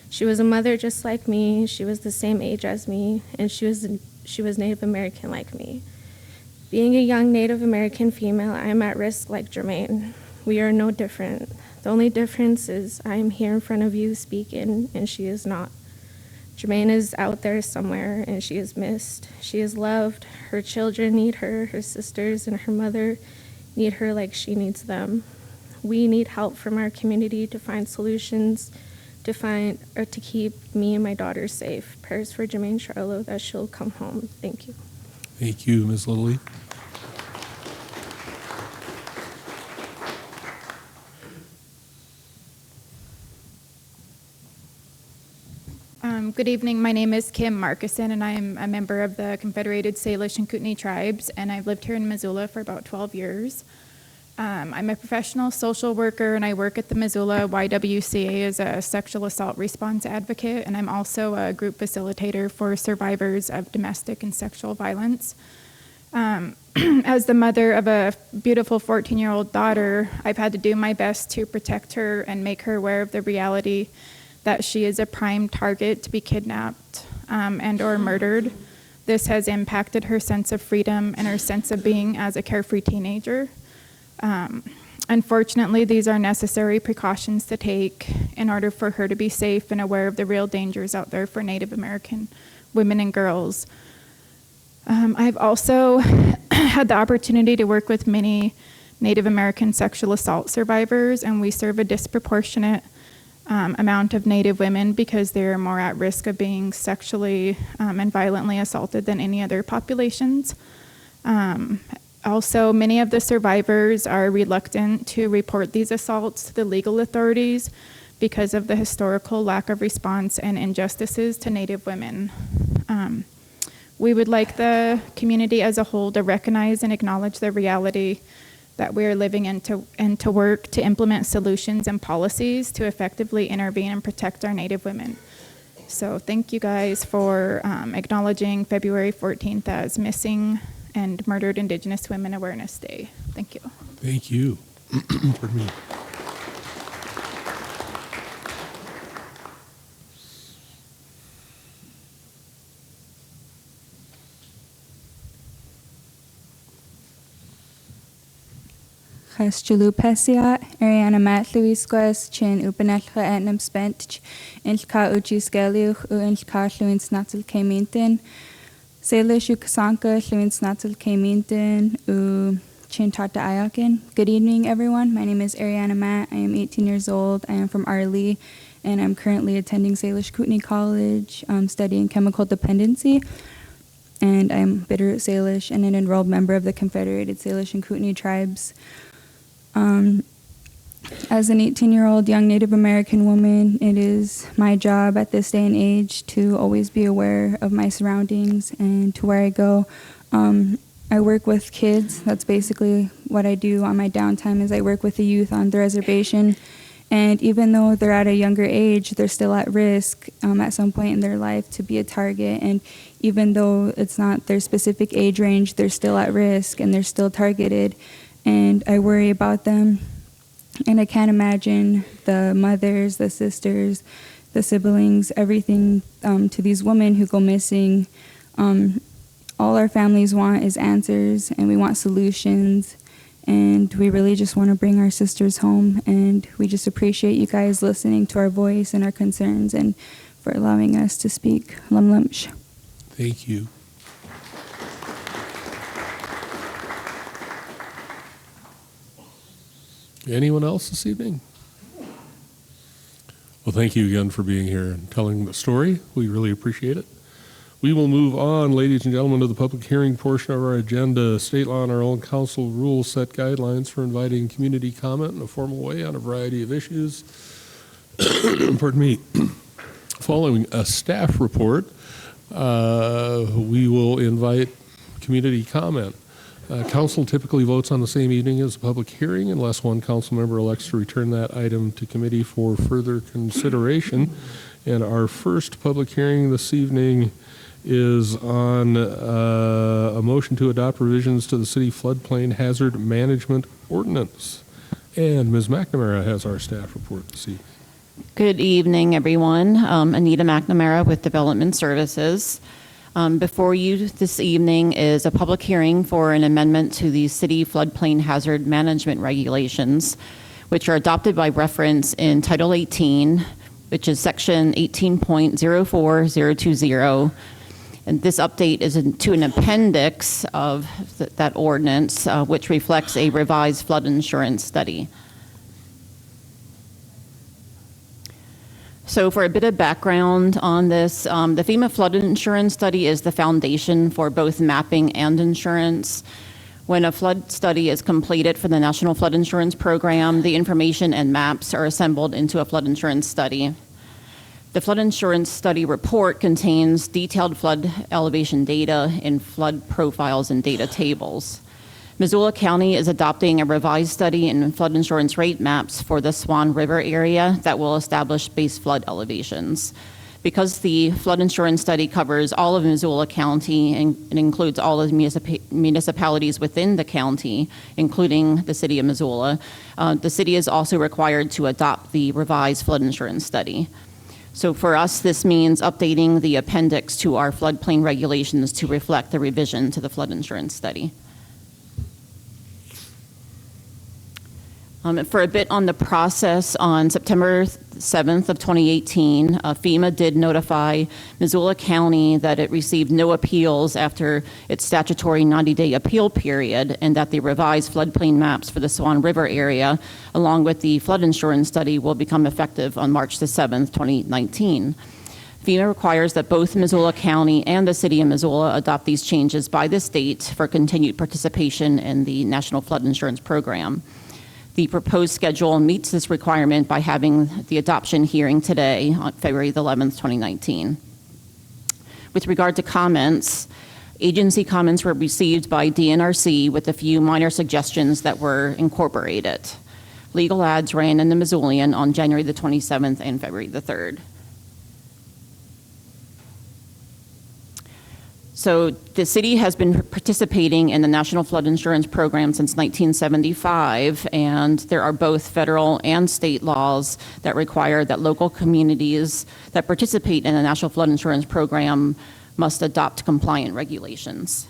Speaker 12: She was a mother just like me. She was the same age as me, and she was Native American like me. Being a young Native American female, I am at risk like Jermaine. We are no different. The only difference is I am here in front of you speaking, and she is not. Jermaine is out there somewhere and she is missed. She is loved. Her children need her. Her sisters and her mother need her like she needs them. We need help from our community to find solutions to keep me and my daughter safe. Prayers for Jermaine Charlo that she'll come home. Thank you.
Speaker 1: Thank you, Ms. Lilly.
Speaker 13: Good evening. My name is Kim Markison, and I am a member of the Confederated Salish and Kootenai tribes, and I've lived here in Missoula for about 12 years. I'm a professional social worker, and I work at the Missoula YWCA as a sexual assault response advocate, and I'm also a group facilitator for survivors of domestic and sexual violence. As the mother of a beautiful 14-year-old daughter, I've had to do my best to protect her and make her aware of the reality that she is a prime target to be kidnapped and or murdered. This has impacted her sense of freedom and her sense of being as a carefree teenager. Unfortunately, these are necessary precautions to take in order for her to be safe and aware of the real dangers out there for Native American women and girls. I've also had the opportunity to work with many Native American sexual assault survivors, and we serve a disproportionate amount of Native women because they're more at risk of being sexually and violently assaulted than any other populations. Also, many of the survivors are reluctant to report these assaults to the legal authorities because of the historical lack of response and injustices to Native women. We would like the community as a whole to recognize and acknowledge the reality that we are living in and to work to implement solutions and policies to effectively intervene and protect our Native women. So thank you guys for acknowledging February 14th as Missing and Murdered Indigenous Women Awareness Day. Thank you.
Speaker 1: Thank you. Pardon me.
Speaker 14: Chas Julu Pesiat, Ariana Mat Luisquas, Chin Upanelcha Etnam Spent, Inchka Uchis Geliuch, Inchka Luin Snatzl Kamintin, Salish Ukasanka, Luin Snatzl Kamintin, Chin Tata Ayakin. Good evening, everyone. My name is Ariana Matt. I am 18 years old. I am from Arlee, and I'm currently attending Salish Kootenai College, studying chemical dependency. And I'm Bitterroot Salish and an enrolled member of the Confederated Salish and Kootenai tribes. As an 18-year-old young Native American woman, it is my job at this day and age to always be aware of my surroundings and to where I go. I work with kids. That's basically what I do on my downtime is I work with the youth on the reservation. And even though they're at a younger age, they're still at risk at some point in their life to be a target. And even though it's not their specific age range, they're still at risk and they're still targeted. And I worry about them. And I can't imagine the mothers, the sisters, the siblings, everything to these women who go missing. All our families want is answers, and we want solutions. And we really just want to bring our sisters home. And we just appreciate you guys listening to our voice and our concerns and for allowing us to speak. Lum lumsh.
Speaker 1: Thank you. Anyone else this evening? Well, thank you again for being here and telling the story. We really appreciate it. We will move on, ladies and gentlemen, to the public hearing portion of our agenda. State law and our own council rules set guidelines for inviting community comment in a formal way on a variety of issues. Pardon me. Following a staff report, we will invite community comment. Council typically votes on the same evening as a public hearing unless one council member elects to return that item to committee for further consideration. And our first public hearing this evening is on a motion to adopt revisions to the city floodplain hazard management ordinance. And Ms. McNamara has our staff report this evening.
Speaker 15: Good evening, everyone. Anita McNamara with Development Services. Before you this evening is a public hearing for an amendment to the city floodplain hazard management regulations, which are adopted by reference in Title 18, which is section 18.04020. And this update is to an appendix of that ordinance, which reflects a revised flood insurance study. So for a bit of background on this, the FEMA flood insurance study is the foundation for both mapping and insurance. When a flood study is completed for the National Flood Insurance Program, the information and maps are assembled into a flood insurance study. The flood insurance study report contains detailed flood elevation data in flood profiles and data tables. Missoula County is adopting a revised study in flood insurance rate maps for the Swan River area that will establish base flood elevations. Because the flood insurance study covers all of Missoula County and it includes all of the municipalities within the county, including the city of Missoula, the city is also required to adopt the revised flood insurance study. So for us, this means updating the appendix to our floodplain regulations to reflect the revision to the flood insurance study. For a bit on the process, on September 7th of 2018, FEMA did notify Missoula County that it received no appeals after its statutory 90-day appeal period, and that the revised floodplain maps for the Swan River area, along with the flood insurance study, will become effective on March the 7th, 2019. FEMA requires that both Missoula County and the City of Missoula adopt these changes by this date for continued participation in the National Flood Insurance Program. The proposed schedule meets this requirement by having the adoption hearing today on February the 11th, 2019. With regard to comments, agency comments were received by DNRC with a few minor suggestions that were incorporated. Legal ads ran in the Missoulian on January the 27th and February the 3rd. So the city has been participating in the National Flood Insurance Program since 1975, and there are both federal and state laws that require that local communities that participate in the National Flood Insurance Program must adopt compliant regulations.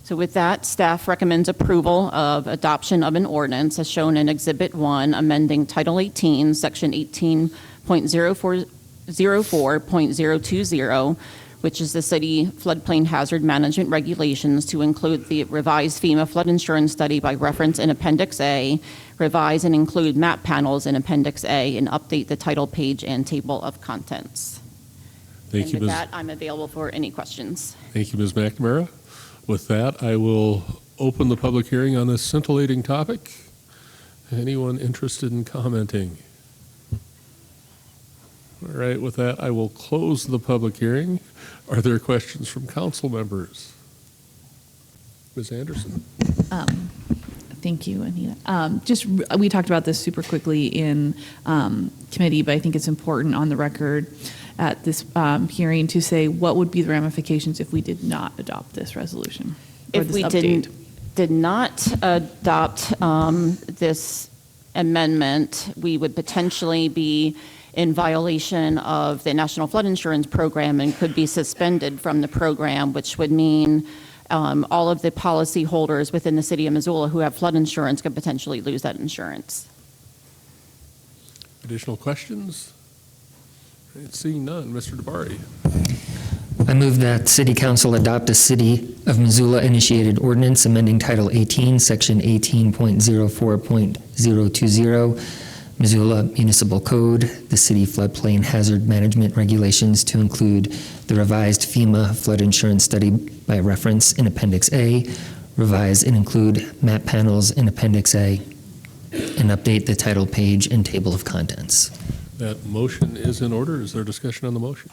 Speaker 15: So with that, staff recommends approval of adoption of an ordinance as shown in Exhibit 1, amending Title 18, Section 18.04.020, which is the city floodplain hazard management regulations, to include the revised FEMA flood insurance study by reference in Appendix A, revise and include map panels in Appendix A, and update the title page and table of contents.
Speaker 1: Thank you,
Speaker 15: with
Speaker 1: Ms.
Speaker 15: that, I'm available for any questions.
Speaker 1: Thank you, Ms. McNamara. With that, I will open the public hearing on this scintillating topic. Anyone interested in commenting? All right, with that, I will close the public hearing. Are there questions from council members? Ms. Anderson.
Speaker 16: Thank you, Anita. We talked about this super quickly in committee, but I think it's important on the record at this hearing to say what would be the ramifications if we did not adopt this resolution or
Speaker 15: If
Speaker 16: this
Speaker 15: we
Speaker 16: update.
Speaker 15: did not adopt this amendment, we would potentially be in violation of the National Flood Insurance Program and could be suspended from the program, which would mean all of the policy holders within the city of Missoula who have flood insurance could potentially lose that insurance.
Speaker 1: Additional questions? All right, seeing none, Mr. DeBari.
Speaker 17: I move that City Council adopt a City of Missoula initiated ordinance amending Title 18, Section 18.04.020, Missoula Municipal Code, the City Floodplain Hazard Management Regulations, to include the revised FEMA flood insurance study by reference in Appendix A, revise and include map panels in Appendix A, and update the title page and table of contents.
Speaker 1: That motion is in order. Is there discussion on the motion?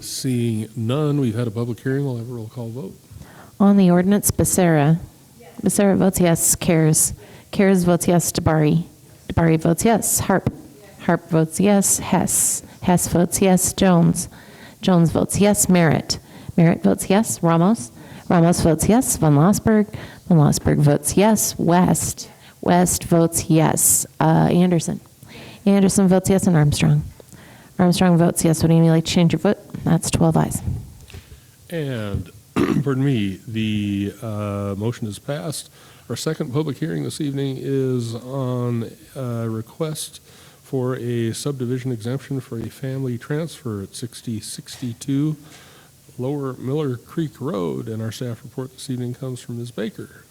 Speaker 1: Seeing none, we've had a public hearing. We'll have a roll call vote.
Speaker 2: On the ordinance, Becerra. Becerra votes yes. Cares. Cares votes yes. DeBari. DeBari votes yes. Harp. Harp votes yes. Hess. Hess votes yes. Jones. Jones votes yes. Merritt. Merritt votes yes. Ramos. Ramos votes yes. Von Lossberg. Von Lossberg votes yes. West. West votes yes. Anderson. Anderson votes yes. And Armstrong. Armstrong votes yes. Would anybody like to change your vote? That's 12 ayes.
Speaker 1: And, pardon me, the motion is passed. Our second public hearing this evening is on a request for a subdivision exemption for a family transfer at 6062 Lower Miller Creek Road. And our staff report this evening comes from Ms. Baker.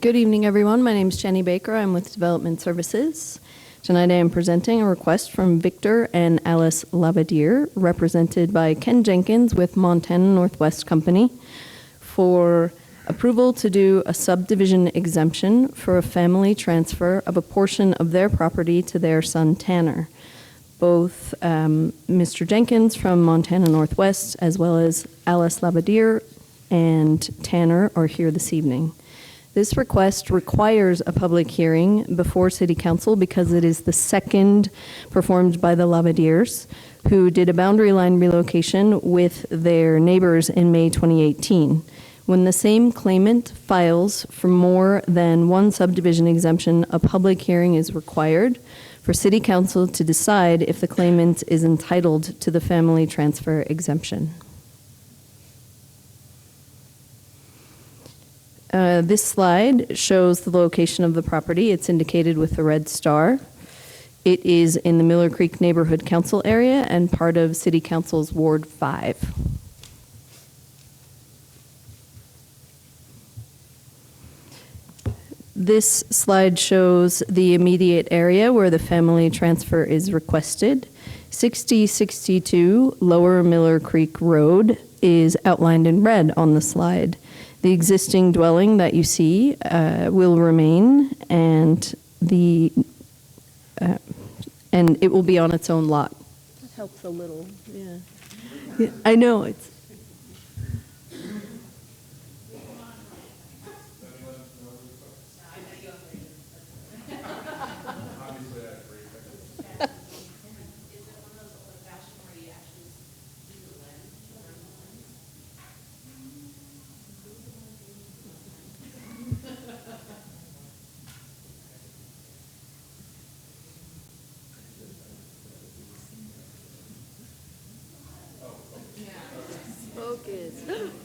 Speaker 18: Good evening, everyone. My name is Jenny Baker. I'm with Development Services. Tonight I am presenting a request from Victor and Alice Lavadier, represented by Ken Jenkins with Montana Northwest Company, for approval to do a subdivision exemption for a family transfer of a portion of their property to their son Tanner. Both Mr. Jenkins from Montana Northwest as well as Alice Lavadier and Tanner are here this evening. This request requires a public hearing before City Council because it is the second performed by the Lavadiers, who did a boundary line relocation with their neighbors in May 2018. When the same claimant files for more than one subdivision exemption, a public hearing is required for City Council to decide if the claimant is entitled to the family transfer exemption. This slide shows the location of the property. It's indicated with a red star. It is in the Miller Creek Neighborhood Council area and part of City Council's Ward 5. This slide shows the immediate area where the family transfer is requested. 6062 Lower Miller Creek Road is outlined in red on the slide. The existing dwelling that you see will remain, and and it will be on its own lot. That helps a little, yeah. I know it's.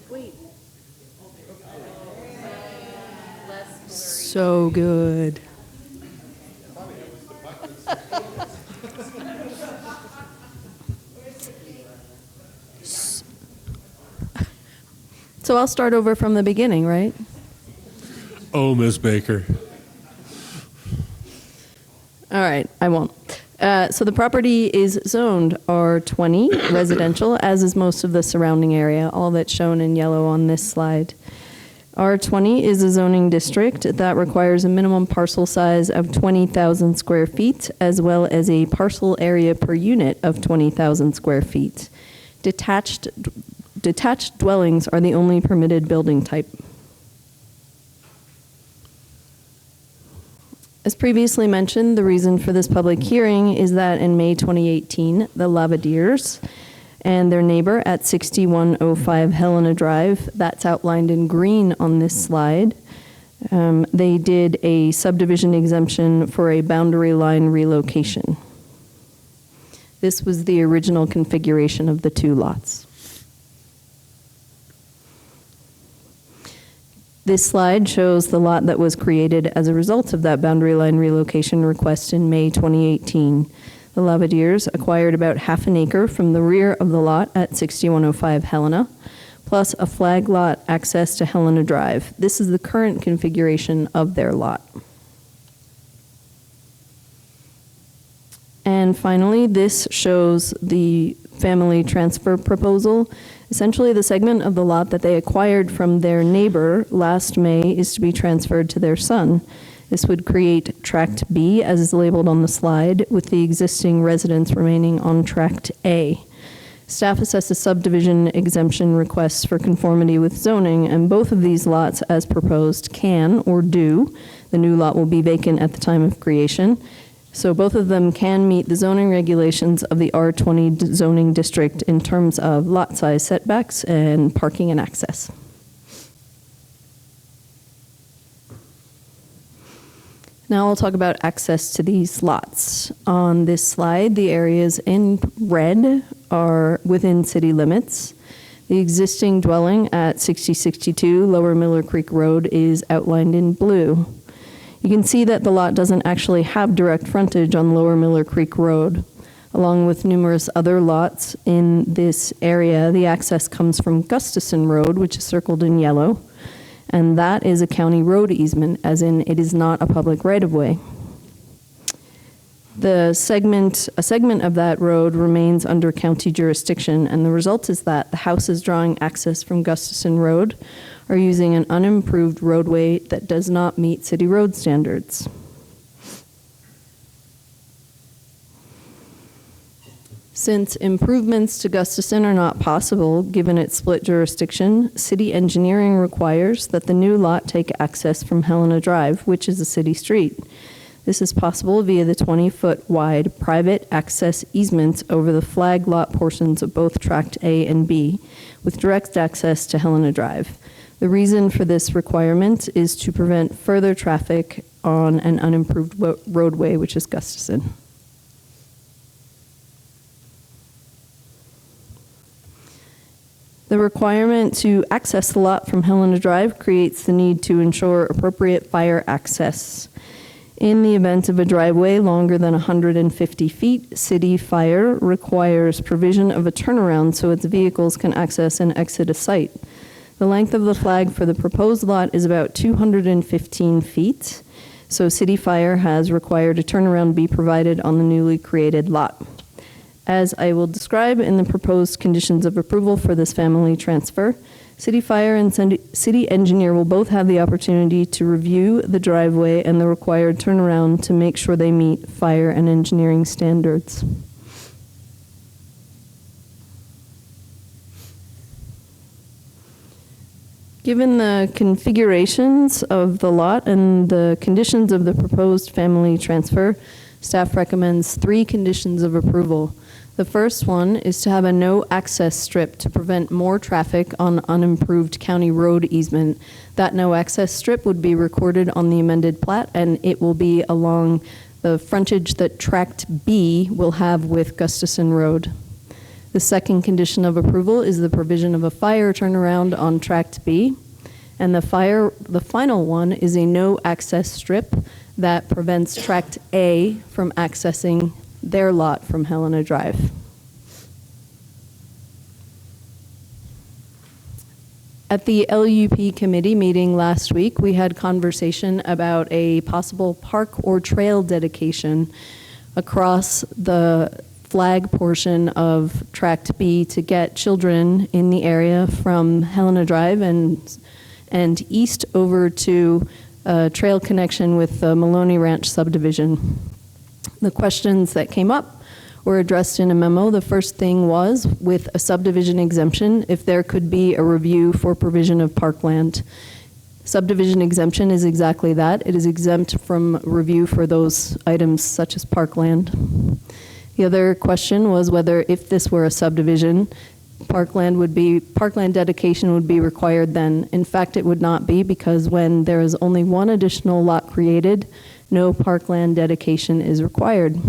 Speaker 18: Wait. So good. So I'll start over from the beginning, right?
Speaker 1: Oh, Ms. Baker.
Speaker 18: All right, I won't. So the property is zoned R20 residential, as is most of the surrounding area, all that's shown in yellow on this slide. R20 is a zoning district that requires a minimum parcel size of 20,000 square feet, as well as a parcel area per unit of 20,000 square feet. Detached dwellings are the only permitted building type. As previously mentioned, the reason for this public hearing is that in May 2018, the Lavadiers and their neighbor at 6105 Helena Drive, that's outlined in green on this slide, they did a subdivision exemption for a boundary line relocation. This was the original configuration of the two lots. This slide shows the lot that was created as a result of that boundary line relocation request in May 2018. The Lavadiers acquired about half an acre from the rear of the lot at 6105 Helena, plus a flag lot access to Helena Drive. This is the current configuration of their lot. And finally, this shows the family transfer proposal. Essentially, the segment of the lot that they acquired from their neighbor last May is to be transferred to their son. This would create Tract B, as is labeled on the slide, with the existing residents remaining on Tract A. Staff assesses subdivision exemption requests for conformity with zoning, and both of these lots, as proposed, can or do. The new lot will be vacant at the time of creation. So both of them can meet the zoning regulations of the R20 zoning district in terms of lot size setbacks and parking and access. Now I'll talk about access to these lots. On this slide, the areas in red are within city limits. The existing dwelling at 6062 Lower Miller Creek Road is outlined in blue. You can see that the lot doesn't actually have direct frontage on Lower Miller Creek Road. Along with numerous other lots in this area, the access comes from Gustafson Road, which is circled in yellow, and that is a county road easement, as in it is not a public right-of-way. A segment of that road remains under county jurisdiction, and the result is that the houses drawing access from Gustafson Road are using an unimproved roadway that does not meet city road standards. Since improvements to Gustafson are not possible given its split jurisdiction, city engineering requires that the new lot take access from Helena Drive, which is a city street. This is possible via the 20-foot wide private access easement over the flag lot portions of both Tract A and B, with direct access to Helena Drive. The reason for this requirement is to prevent further traffic on an unimproved roadway, which is Gustafson. The requirement to access the lot from Helena Drive creates the need to ensure appropriate fire access. In the event of a driveway longer than 150 feet, City Fire requires provision of a turnaround so its vehicles can access and exit a site. The length of the flag for the proposed lot is about 215 feet, so City Fire has required a turnaround be provided on the newly created lot. As I will describe in the proposed conditions of approval for this family transfer, City Fire and City Engineer will both have the opportunity to review the driveway and the required turnaround to make sure they meet fire and engineering standards. Given the configurations of the lot and the conditions of the proposed family transfer, staff recommends 3 conditions of approval. The first one is to have a no access strip to prevent more traffic on unimproved county road easement. That no access strip would be recorded on the amended plat, and it will be along the frontage that Tract B will have with Gustafson Road. The second condition of approval is the provision of a fire turnaround on Tract B. And the final one is a no access strip that prevents Tract A from accessing their lot from Helena Drive. At the LUP committee meeting last week, we had conversation about a possible park or trail dedication across the flag portion of Tract B to get children in the area from Helena Drive and east over to a trail connection with the Maloney Ranch subdivision. The questions that came up were addressed in a memo. The first thing was, with a subdivision exemption, if there could be a review for provision of parkland. Subdivision exemption is exactly that. It is exempt from review for those items such as parkland. The other question was whether, if this were a subdivision, parkland dedication would be required then. In fact, it would not be, because when there is only one additional lot created, no parkland dedication is required.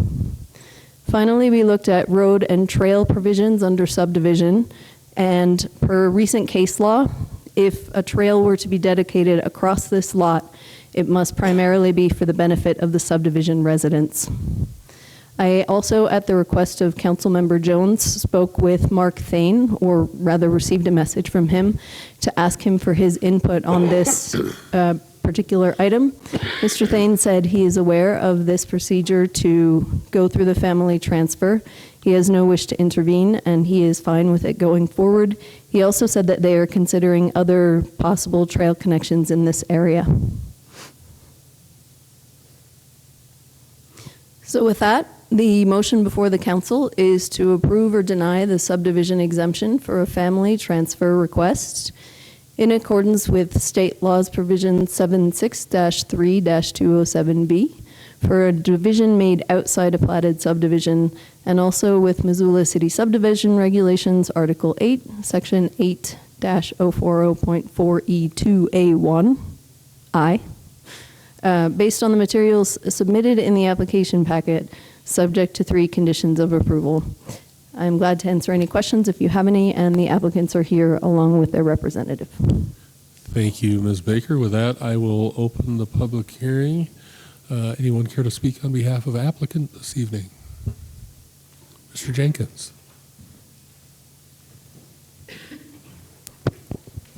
Speaker 18: Finally, we looked at road and trail provisions under subdivision, and per recent case law, if a trail were to be dedicated across this lot, it must primarily be for the benefit of the subdivision residents. I also, at the request of Councilmember Jones, spoke with Mark Thane, or rather received a message from him to ask him for his input on this particular item. Mr. Thane said he is aware of this procedure to go through the family transfer. He has no wish to intervene, and he is fine with it going forward. He also said that they are considering other possible trail connections in this area. So with that, the motion before the council is to approve or deny the subdivision exemption for a family transfer request in accordance with state laws provision 76-3-207B for a division made outside a platted subdivision, and also with Missoula City Subdivision Regulations, Article 8, Section 8-040.4E2A1, I. Based on the materials submitted in the application packet, subject to 3 conditions of approval. I'm glad to answer any questions if you have any, and the applicants are here along with their representative.
Speaker 1: Thank you, Ms. Baker. With that, I will open the public hearing. Anyone care to speak on behalf of applicant this evening? Mr. Jenkins.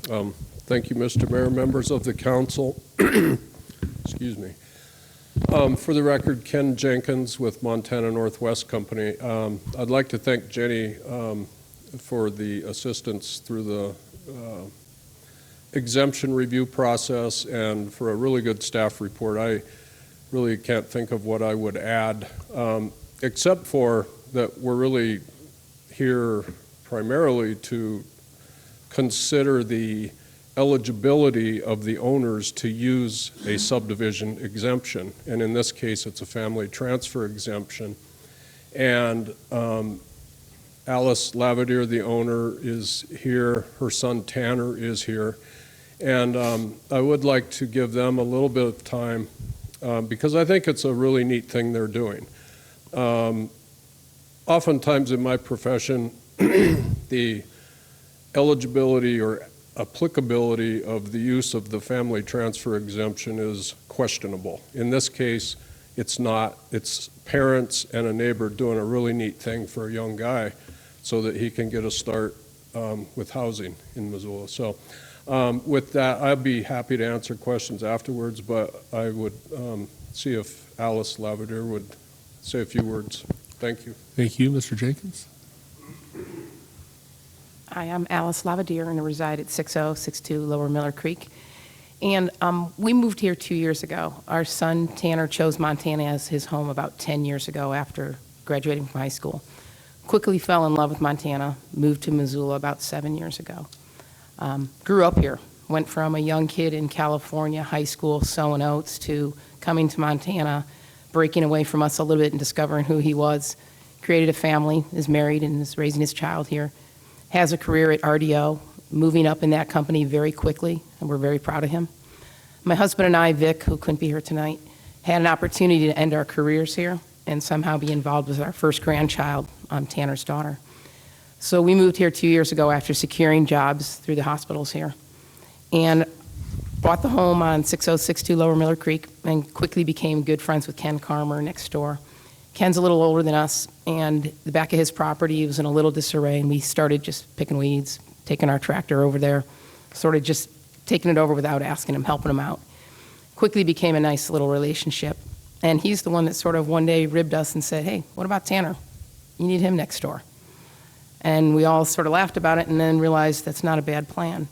Speaker 19: Thank you, Mr. Mayor, members of the council. Excuse me. For the record, Ken Jenkins with Montana Northwest Company. I'd like to thank Jenny for the assistance through the exemption review process and for a really good staff report. I really can't think of what I would add, except for that we're really here primarily to consider the eligibility of the owners to use a subdivision exemption. And in this case, it's a family transfer exemption. And Alice Lavadier, the owner, is here. Her son Tanner is here. And I would like to give them a little bit of time because I think it's a really neat thing they're doing. Oftentimes in my profession, the eligibility or applicability of the use of the family transfer exemption is questionable. In this case, it's not. It's parents and a neighbor doing a really neat thing for a young guy so that he can get a start with housing in Missoula. So with that, I'd be happy to answer questions afterwards, but I would see if Alice Lavadier would say a few words. Thank you.
Speaker 1: Thank you, Mr. Jenkins.
Speaker 20: Hi, I'm Alice Lavadier, and I reside at 6062 Lower Miller Creek. And we moved here 2 years ago. Our son, Tanner, chose Montana as his home about 10 years ago after graduating from high school. Quickly fell in love with Montana, moved to Missoula about 7 years ago. Grew up here, went from a young kid in California, high school, sowing oats, to coming to Montana, breaking away from us a little bit and discovering who he was. Created a family, is married, and is raising his child here. Has a career at RDO, moving up in that company very quickly, and we're very proud of him. My husband and I, Vic, who couldn't be here tonight, had an opportunity to end our careers here and somehow be involved with our first grandchild, Tanner's daughter. So we moved here 2 years ago after securing jobs through the hospitals here, and bought the home on 6062 Lower Miller Creek and quickly became good friends with Ken Carmer next door. Ken's a little older than us, and the back of his property was in a little disarray, and we started just picking weeds, taking our tractor over there, sort of just taking it over without asking him, helping him out. Quickly became a nice little relationship, and he's the one that sort of one day ribbed us and said, hey, what about Tanner? You need him next door. And we all sort of laughed about it and then realized that's not a bad plan.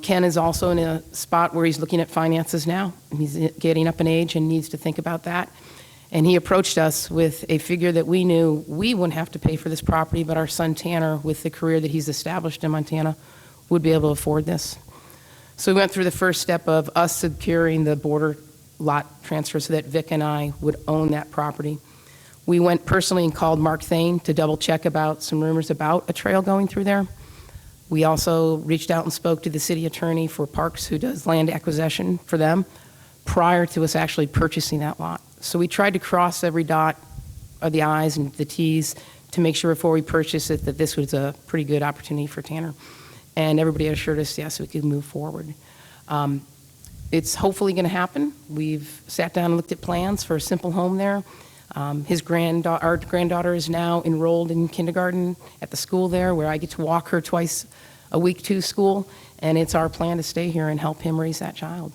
Speaker 20: Ken is also in a spot where he's looking at finances now. He's getting up in age and needs to think about that. And he approached us with a figure that we knew we wouldn't have to pay for this property, but our son Tanner, with the career that he's established in Montana, would be able to afford this. So we went through the first step of us securing the border lot transfer so that Vic and I would own that property. We went personally and called Mark Thane to double check about some rumors about a trail going through there. We also reached out and spoke to the city attorney for Parks, who does land acquisition for them, prior to us actually purchasing that lot. So we tried to cross every dot of the I's and the T's to make sure before we purchased it that this was a pretty good opportunity for Tanner. And everybody assured us, yes, we could move forward. It's hopefully going to happen. We've sat down and looked at plans for a simple home there. Our granddaughter is now enrolled in kindergarten at the school there, where I get to walk her twice a week to school, and it's our plan to stay here and help him raise that child.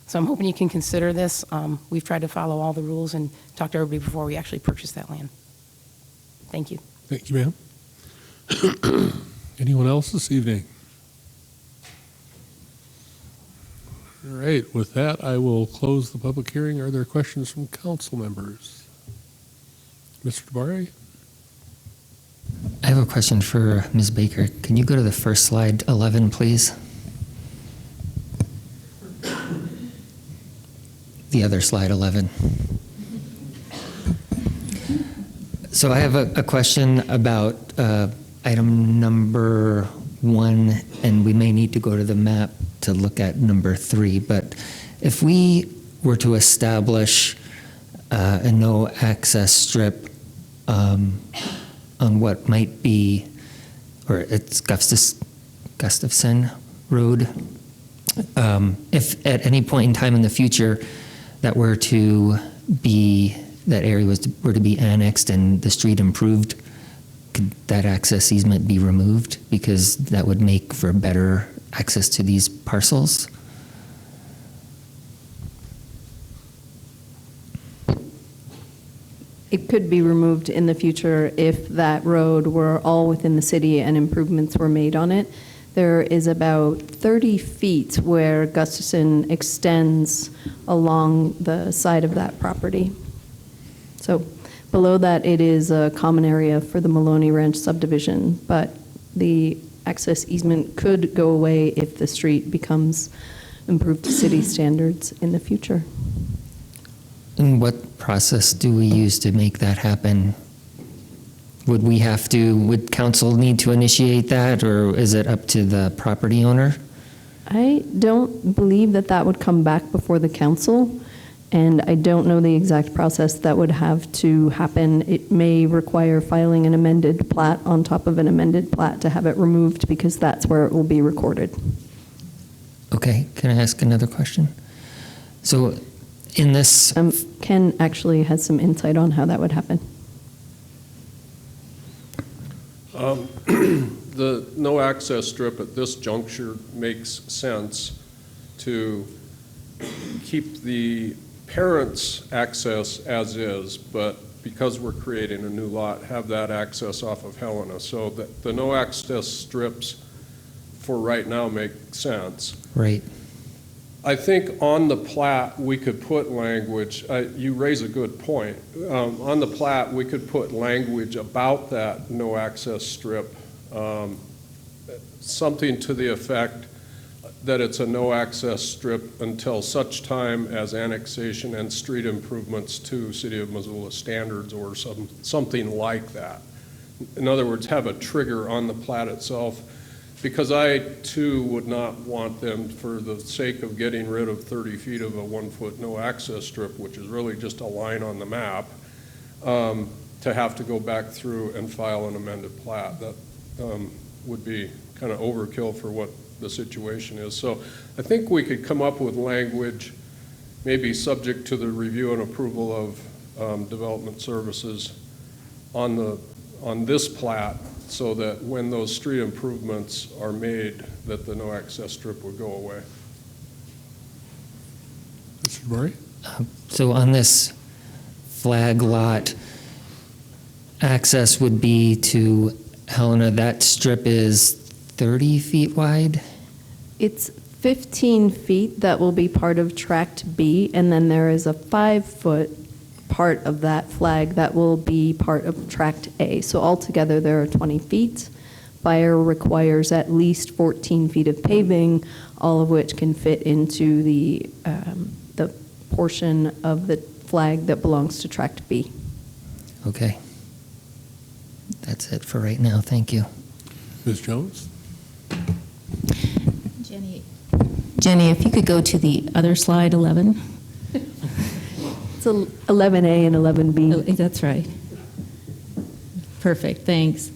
Speaker 20: So I'm hoping you can consider this. We've tried to follow all the rules and talk to everybody before we actually purchase that land. Thank you.
Speaker 1: Thank you, ma'am. Anyone else this evening? All right, with that, I will close the public hearing. Are there questions from council members? Mr. DeBarre?
Speaker 17: I have a question for Ms. Baker. Can you go to the first slide, 11, please? The other slide, 11. So I have a question about item number 1, and we may need to go to the map to look at number 3. But if we were to establish a no-access strip on what might be, or it's Gustafson Road, if at any point in time in the future that were to be, that area were to be annexed and the street improved, could that access easement be removed? Because that would make for better access to these parcels.
Speaker 18: It could be removed in the future if that road were all within the city and improvements were made on it. There is about 30 feet where Gustafson extends along the side of that property. So below that, it is a common area for the Maloney Ranch subdivision, but the access easement could go away if the street becomes improved to city standards in the future.
Speaker 17: And what process do we use to make that happen? Would council need to initiate that, or is it up to the property owner?
Speaker 18: I don't believe that that would come back before the council, and I don't know the exact process that would have to happen. It may require filing an amended plat on top of an amended plat to have it removed, because that's where it will be recorded.
Speaker 17: Okay, can I ask another question? So in this...
Speaker 18: Ken actually has some insight on how that would happen.
Speaker 19: The no access strip at this juncture makes sense to keep the parents' access as is, but because we're creating a new lot, have that access off of Helena. So the no access strips for right now make sense.
Speaker 17: Right.
Speaker 19: I think on the plat, we could put language, you raise a good point. On the plat, we could put language about that no access strip, something to the effect that it's a no access strip until such time as annexation and street improvements to City of Missoula standards, or something like that. In other words, have a trigger on the plat itself. Because I, too, would not want them, for the sake of getting rid of 30 feet of a 1-foot no-access strip, which is really just a line on the map, to have to go back through and file an amended plat. That would be kind of overkill for what the situation is. So I think we could come up with language, maybe subject to the review and approval of development services on this plat, so that when those street improvements are made, that the no access strip would go away.
Speaker 1: Mr. Murray?
Speaker 17: So on this flag lot, access would be to Helena. That strip is 30 feet wide?
Speaker 18: It's 15 feet that will be part of Tract B, and then there is a 5-foot part of that flag that will be part of Tract A. So altogether there are 20 feet. Fire requires at least 14 feet of paving, all of which can fit into the portion of the flag that belongs to Tract B.
Speaker 17: Okay. That's it for right now. Thank you.
Speaker 1: Ms. Jones?
Speaker 2: Jenny, if you could go to the other slide, 11.
Speaker 18: It's 11A and 11B.
Speaker 2: Oh, that's right. Perfect, thanks.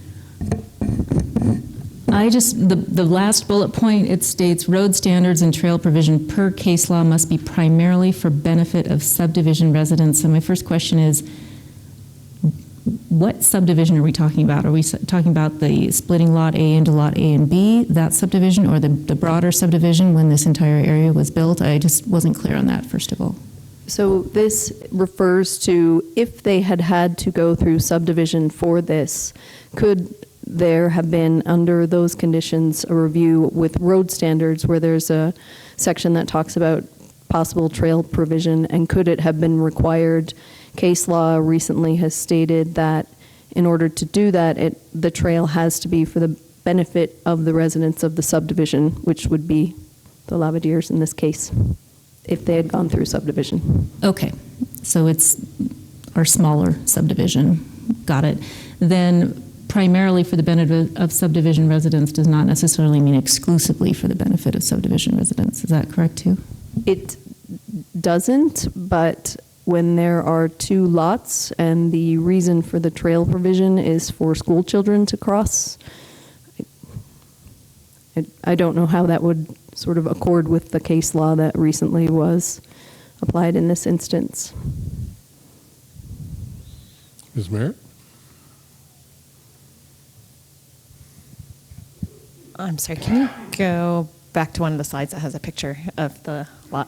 Speaker 2: The last bullet point, it states road standards and trail provision per case law must be primarily for benefit of subdivision residents. So my first question is, what subdivision are we talking about? Are we talking about the splitting Lot A into Lot A and B, that subdivision, or the broader subdivision when this entire area was built? I just wasn't clear on that, first of all.
Speaker 18: So this refers to if they had to go through subdivision for this, could there have been, under those conditions, a review with road standards where there's a section that talks about possible trail provision, and could it have been required? Case law recently has stated that in order to do that, the trail has to be for the benefit of the residents of the subdivision, which would be the Lavadiers in this case, if they had gone through subdivision.
Speaker 2: Okay, so it's our smaller subdivision. Got it. Then primarily for the benefit of subdivision residents does not necessarily mean exclusively for the benefit of subdivision residents. Is that correct too?
Speaker 18: It doesn't, but when there are two lots and the reason for the trail provision is for school children to cross, I don't know how that would sort of accord with the case law that recently was applied in this instance.
Speaker 1: Ms. Merritt?
Speaker 21: I'm sorry, can you go back to one of the slides that has a picture of the lot?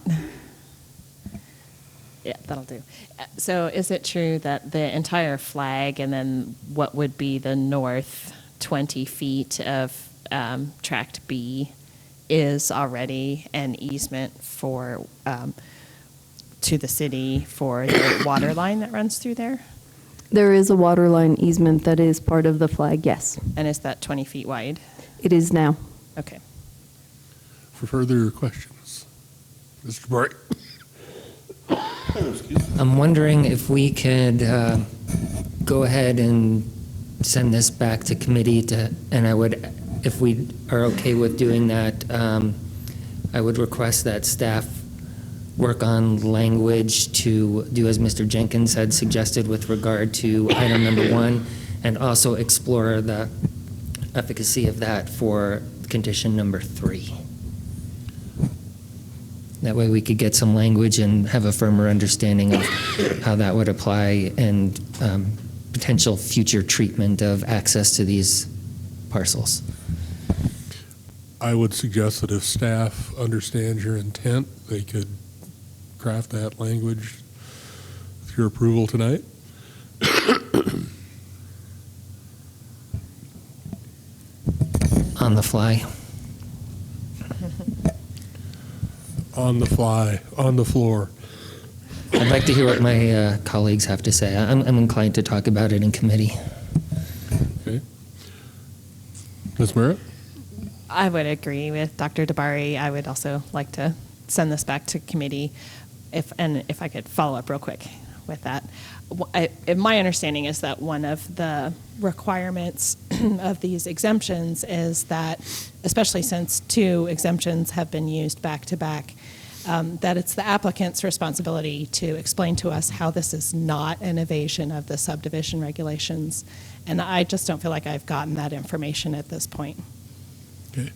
Speaker 21: Yeah, that'll do. So is it true that the entire flag and then what would be the north 20 feet of Tract B is already an easement for to the city for the water line that runs through there?
Speaker 18: There is a water line easement that is part of the flag, yes.
Speaker 21: And is that 20 feet wide?
Speaker 18: It is now.
Speaker 21: Okay.
Speaker 1: For further questions, Mr. Bray.
Speaker 17: I'm wondering if we could go ahead and send this back to committee and I would, if we are okay with doing that, I would request that staff work on language to do as Mr. Jenkins had suggested with regard to item number 1, and also explore the efficacy of that for condition number 3. That way we could get some language and have a firmer understanding of how that would apply and potential future treatment of access to these parcels.
Speaker 1: I would suggest that if staff understands your intent, they could craft that language with your approval tonight.
Speaker 17: On the fly.
Speaker 1: On the fly, on the floor.
Speaker 17: I'd like to hear what my colleagues have to say. I'm inclined to talk about it in committee.
Speaker 1: Okay. Ms. Merritt?
Speaker 21: I would agree with Dr. Dabari. I would also like to send this back to committee if I could follow up real quick with that. My understanding is that one of the requirements of these exemptions is that, especially since 2 exemptions have been used back to back, that it's the applicant's responsibility to explain to us how this is not an evasion of the subdivision regulations. And I just don't feel like I've gotten that information at this point.
Speaker 1: Okay.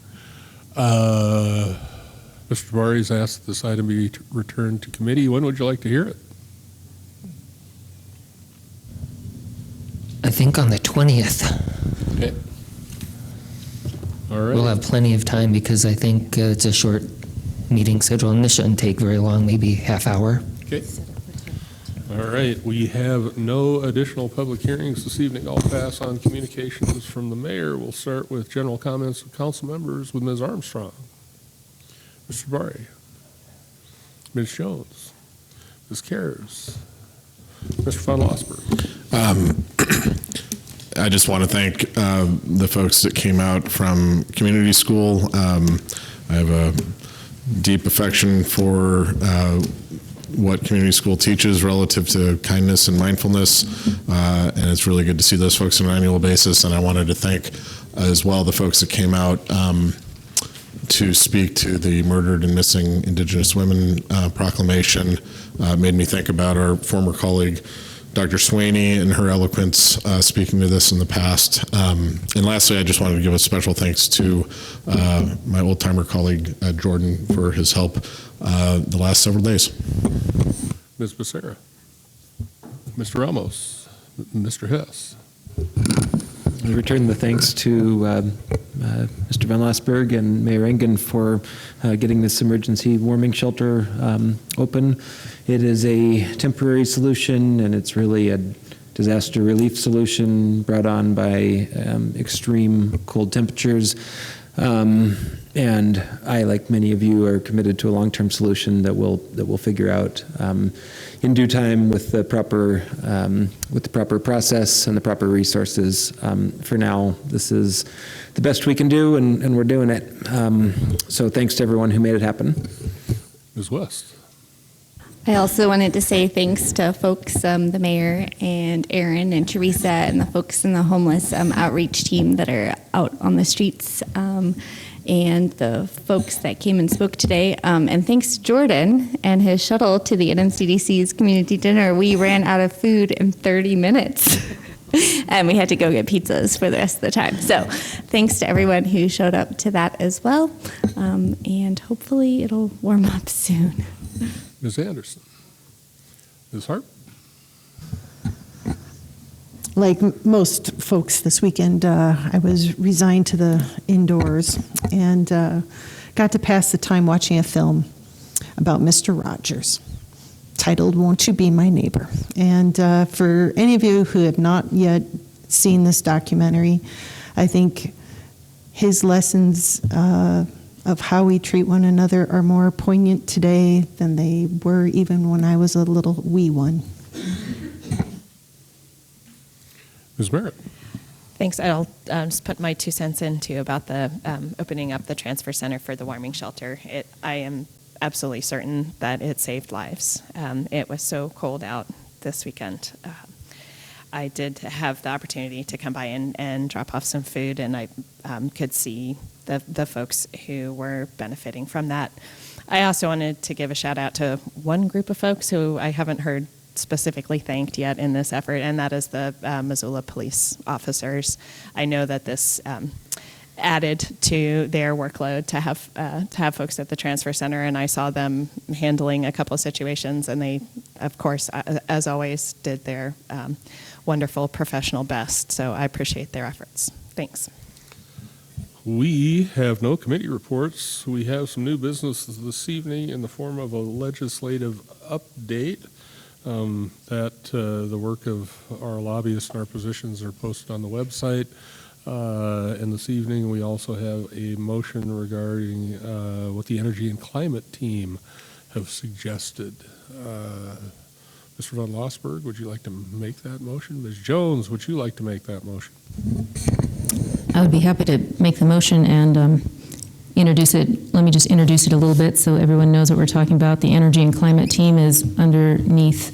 Speaker 1: Mr. Barry's asked that this item be returned to committee. When would you like to hear it?
Speaker 17: I think on the 20th.
Speaker 1: Okay. All right.
Speaker 17: We'll have plenty of time because I think it's a short meeting schedule and this shouldn't take very long, maybe half hour.
Speaker 1: Okay. All right. We have no additional public hearings this evening. I'll pass on communications from the mayor. We'll start with general comments of council members with Ms. Armstrong. Mr. Barry. Ms. Jones. Ms. Cares. Mr. Von Lossberg.
Speaker 22: I just want to thank the folks that came out from community school. I have a deep affection for what community school teaches relative to kindness and mindfulness, and it's really good to see those folks on an annual basis. And I wanted to thank as well the folks that came out to speak to the Murdered and Missing Indigenous Women proclamation. Made me think about our former colleague, Dr. Swaney, and her eloquence speaking to this in the past. And lastly, I just wanted to give a special thanks to my old-timer colleague, Jordan, for his help the last several days.
Speaker 1: Ms. Becerra. Mr. Ramos. Mr. Hess.
Speaker 6: I return the thanks to Mr. Van Lasberg and Mayor Engen for getting this emergency warming shelter open. It is a temporary solution, and it's really a disaster relief solution brought on by extreme cold temperatures. And I, like many of you, are committed to a long-term solution that we'll figure out in due time with the proper process and the proper resources. For now, this is the best we can do, and we're doing it. So thanks to everyone who made it happen.
Speaker 1: Ms. West.
Speaker 23: I also wanted to say thanks to folks, the mayor and Aaron and Teresa and the folks in the homeless outreach team that are out on the streets and the folks that came and spoke today. And thanks to Jordan and his shuttle to the NMCDC's community dinner, we ran out of food in 30 minutes. And we had to go get pizzas for the rest of the time. So thanks to everyone who showed up to that as well. And hopefully it'll warm up soon.
Speaker 1: Ms. Anderson. Ms. Hart?
Speaker 3: Like most folks this weekend, I was resigned to the indoors and got to pass the time watching a film about Mr. Rogers titled Won't You Be My Neighbor? And for any of you who have not yet seen this documentary, I think his lessons of how we treat one another are more poignant today than they were even when I was a little wee one.
Speaker 1: Ms. Merritt.
Speaker 21: Thanks. I'll just put my 2 cents in too about the opening up the transfer center for the warming shelter. I am absolutely certain that it saved lives. It was so cold out this weekend. I did have the opportunity to come by and drop off some food, and I could see the folks who were benefiting from that. I also wanted to give a shout out to one group of folks who I haven't heard specifically thanked yet in this effort, and that is the Missoula police officers. I know that this added to their workload to have folks at the transfer center, and I saw them handling a couple of situations, and they, of course, as always, did their wonderful professional best. So I appreciate their efforts. Thanks.
Speaker 1: We have no committee reports. We have some new business this evening in the form of a legislative update. The work of our lobbyists and our positions are posted on the website. And this evening we also have a motion regarding what the Energy and Climate team have suggested. Mr. Von Lossberg, would you like to make that motion? Ms. Jones, would you like to make that motion?
Speaker 2: I would be happy to make the motion and introduce it. Let me just introduce it a little bit so everyone knows what we're talking about. The Energy and Climate team is underneath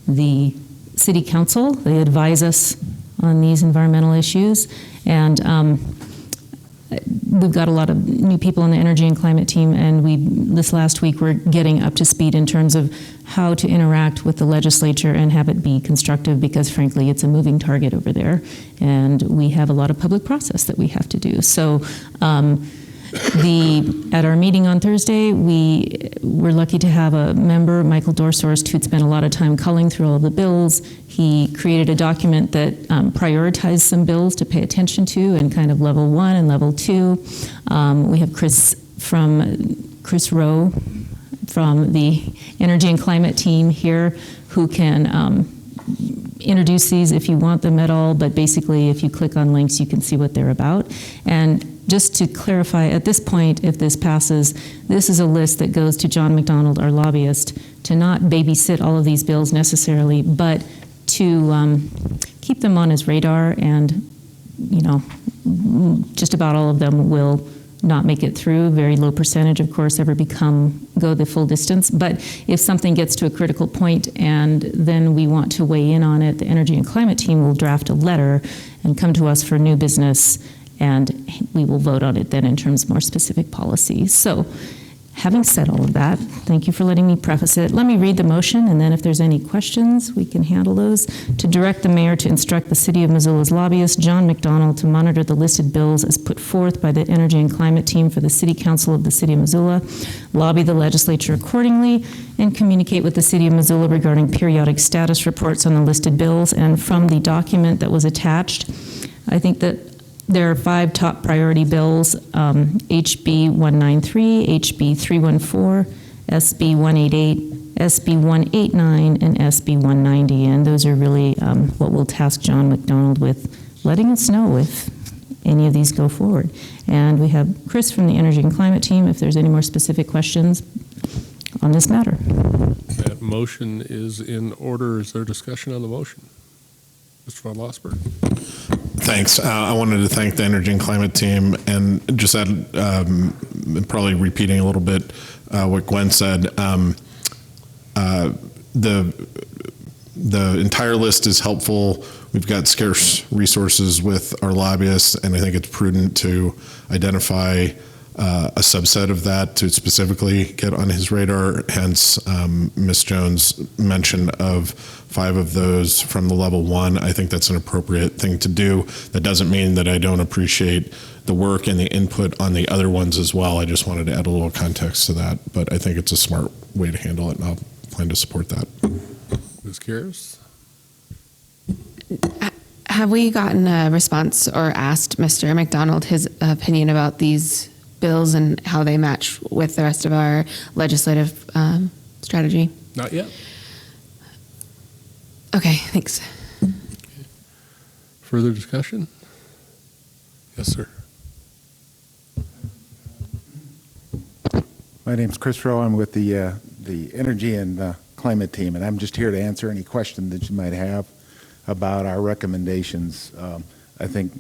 Speaker 2: the City Council. They advise us on these environmental issues, and we've got a lot of new people on the Energy and Climate team, and this last week we're getting up to speed in terms of how to interact with the legislature and have it be constructive, because frankly it's a moving target over there, and we have a lot of public process that we have to do. So at our meeting on Thursday, we were lucky to have a member, Michael Dorsorst, who'd spent a lot of time culling through all of the bills. He created a document that prioritized some bills to pay attention to in kind of level 1 and level 2. We have Chris Rowe from the Energy and Climate team here, who can introduce these if you want them at all, but basically if you click on links you can see what they're about. And just to clarify, at this point, if this passes, this is a list that goes to John McDonald, our lobbyist, to not babysit all of these bills necessarily, but to keep them on his radar, and just about all of them will not make it through. Very low percentage, of course, ever go the full distance. But if something gets to a critical point and then we want to weigh in on it, the Energy and Climate team will draft a letter and come to us for new business, and we will vote on it then in terms of more specific policies. So having said all of that, thank you for letting me preface it. Let me read the motion, and then if there's any questions, we can handle those. To direct the mayor to instruct the City of Missoula's lobbyist, John McDonald, to monitor the listed bills as put forth by the Energy and Climate team for the City Council of the City of Missoula, lobby the legislature accordingly, and communicate with the City of Missoula regarding periodic status reports on the listed bills. And from the document that was attached, I think that there are 5 top priority bills: HB 193, HB 314, SB 188, SB 189, and SB 190. And those are really what we'll task John McDonald with letting us know if any of these go forward. And we have Chris from the Energy and Climate team if there's any more specific questions on this matter.
Speaker 1: That motion is in order. Is there discussion on the motion? Mr. Von Lossberg.
Speaker 22: Thanks. I wanted to thank the Energy and Climate team, and just add, probably repeating a little bit what Gwen said. The entire list is helpful. We've got scarce resources with our lobbyists, and I think it's prudent to identify a subset of that to specifically get on his radar. Hence, Ms. Jones' mention of 5 of those from the level 1. I think that's an appropriate thing to do. That doesn't mean that I don't appreciate the work and the input on the other ones as well. I just wanted to add a little context to that, but I think it's a smart way to handle it, and I'll plan to support that.
Speaker 1: Ms. Karras?
Speaker 4: Have we gotten a response or asked Mr. McDonald his opinion about these bills and how they match with the rest of our legislative strategy?
Speaker 1: Not yet.
Speaker 4: Okay, thanks.
Speaker 1: Further discussion? Yes, sir.
Speaker 5: My name's Chris Rowe. I'm with the Energy and Climate team, and I'm just here to answer any question that you might have about our recommendations. I think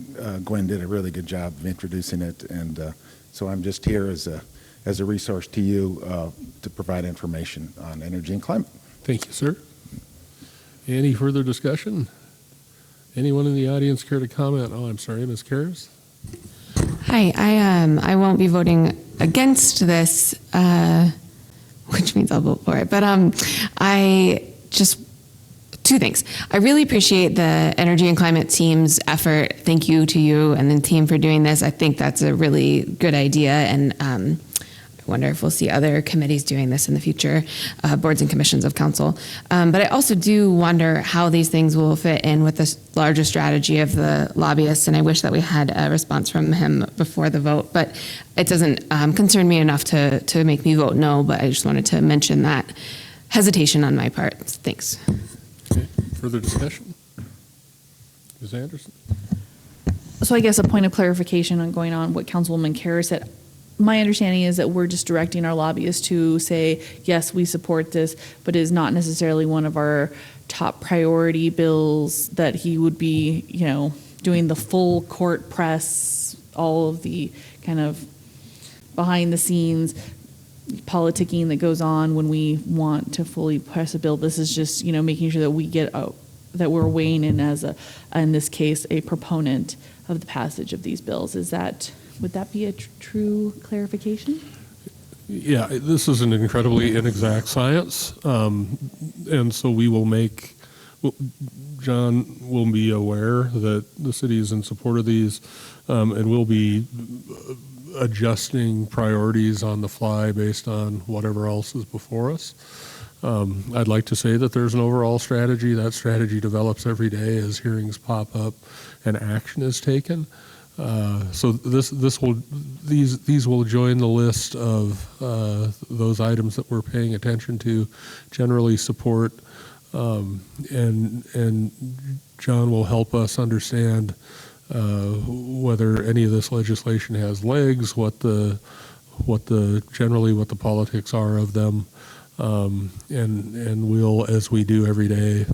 Speaker 5: Gwen did a really good job of introducing it, and so I'm just here as a resource to you to provide information on energy and climate.
Speaker 1: Thank you, sir. Any further discussion? Anyone in the audience care to comment? Oh, I'm sorry, Ms. Karras?
Speaker 4: Hi, I won't be voting against this, which means I'll vote for it. But I just 2 things. I really appreciate the energy and climate team's effort. Thank you to you and the team for doing this. I think that's a really good idea, and I wonder if we'll see other committees doing this in the future, boards and commissions of council. But I also do wonder how these things will fit in with the larger strategy of the lobbyists, and I wish that we had a response from him before the vote. But it doesn't concern me enough to make me vote no, but I just wanted to mention that hesitation on my part. Thanks.
Speaker 1: Okay. Further discussion? Ms. Anderson?
Speaker 16: So I guess a point of clarification on going on what Councilwoman Karras said. My understanding is that we're just directing our lobbyists to say, yes, we support this, but it is not necessarily one of our top priority bills that he would be, doing the full court press, all of the kind of behind the scenes politicking that goes on when we want to fully press a bill. This is just, making sure that we get that we're weighing in as in this case, a proponent of the passage of these bills. Would that be a true clarification?
Speaker 1: Yeah, this is an incredibly inexact science, and so John will be aware that the city is in support of these, and we'll be adjusting priorities on the fly based on whatever else is before us. I'd like to say that there's an overall strategy. That strategy develops every day as hearings pop up and action is taken. So these will join the list of those items that we're paying attention to, generally support, and John will help us understand whether any of this legislation has legs, what the politics are of them, and we'll, as we do every day,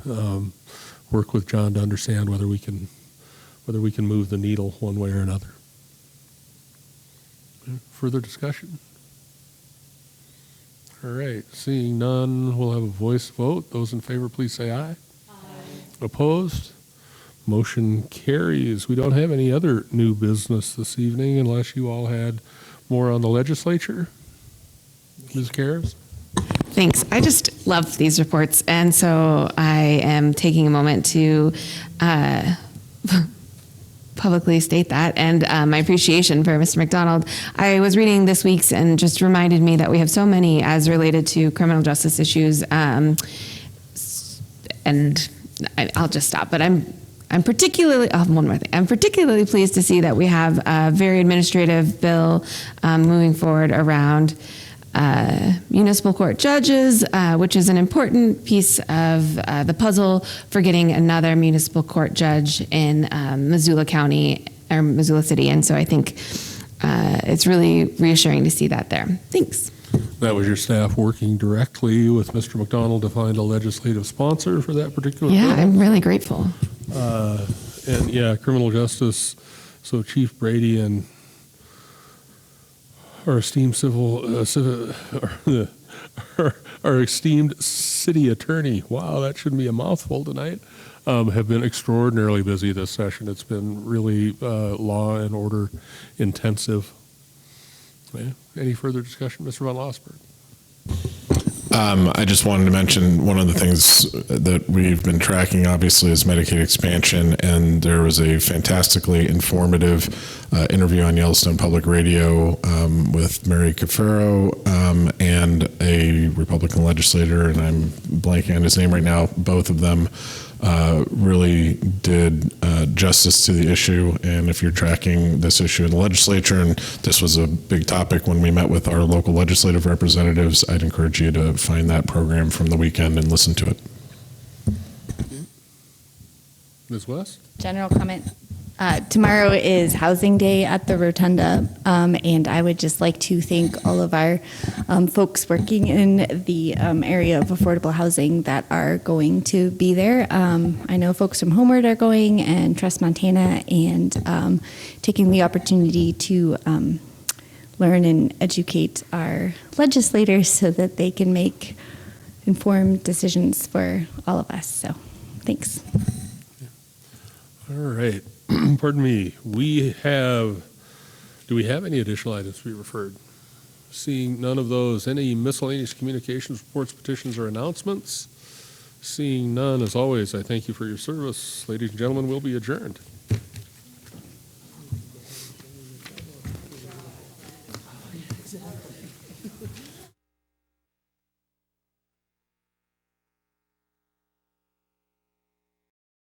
Speaker 1: work with John to understand whether we can move the needle one way or another. Further discussion? All right, seeing none, we'll have a voice vote. Those in favor, please say aye. Aye. Opposed? Motion carries. We don't have any other new business this evening unless you all had more on the legislature. Ms. Karras?
Speaker 4: Thanks. I just love these reports, and so I am taking a moment to publicly state that, and my appreciation for Mr. McDonald. I was reading this week's and just reminded me that we have so many as related to criminal justice issues, and I'll just stop. But I'm particularly, one more thing. I'm particularly pleased to see that we have a very administrative bill moving forward around municipal court judges, which is an important piece of the puzzle for getting another municipal court judge in Missoula County or Missoula City. And so I think it's really reassuring to see that there. Thanks.
Speaker 1: That was your staff working directly with Mr. McDonald to find a legislative sponsor for that particular bill?
Speaker 4: Yeah, I'm really grateful.
Speaker 1: And yeah, criminal justice. So Chief Brady and our esteemed our esteemed city attorney, wow, that shouldn't be a mouthful tonight, have been extraordinarily busy this session. It's been really law and order intensive. Okay. Any further discussion, Mr. Von Lossberg?
Speaker 22: I just wanted to mention one of the things that we've been tracking, obviously, is Medicaid expansion, and there was a fantastically informative interview on Yellowstone Public Radio with Mary Cafaro and a Republican legislator, and I'm blanking on his name right now. Both of them really did justice to the issue, and if you're tracking this issue in the legislature, and this was a big topic when we met with our local legislative representatives, I'd encourage you to find that program from the weekend and listen to it.
Speaker 1: Ms. West?
Speaker 23: General comment. Tomorrow is Housing Day at the Rotunda, and I would just like to thank all of our folks working in the area of affordable housing that are going to be there. I know folks from Homeward are going, and Trust Montana, and taking the opportunity to learn and educate our legislators so that they can make informed decisions for all of us. So, thanks.
Speaker 1: All right. Pardon me. Do we have any additional items to be referred? Seeing none of those, any miscellaneous communications, reports, petitions, or announcements? Seeing none, as always, I thank you for your service. Ladies and gentlemen, we'll be adjourned.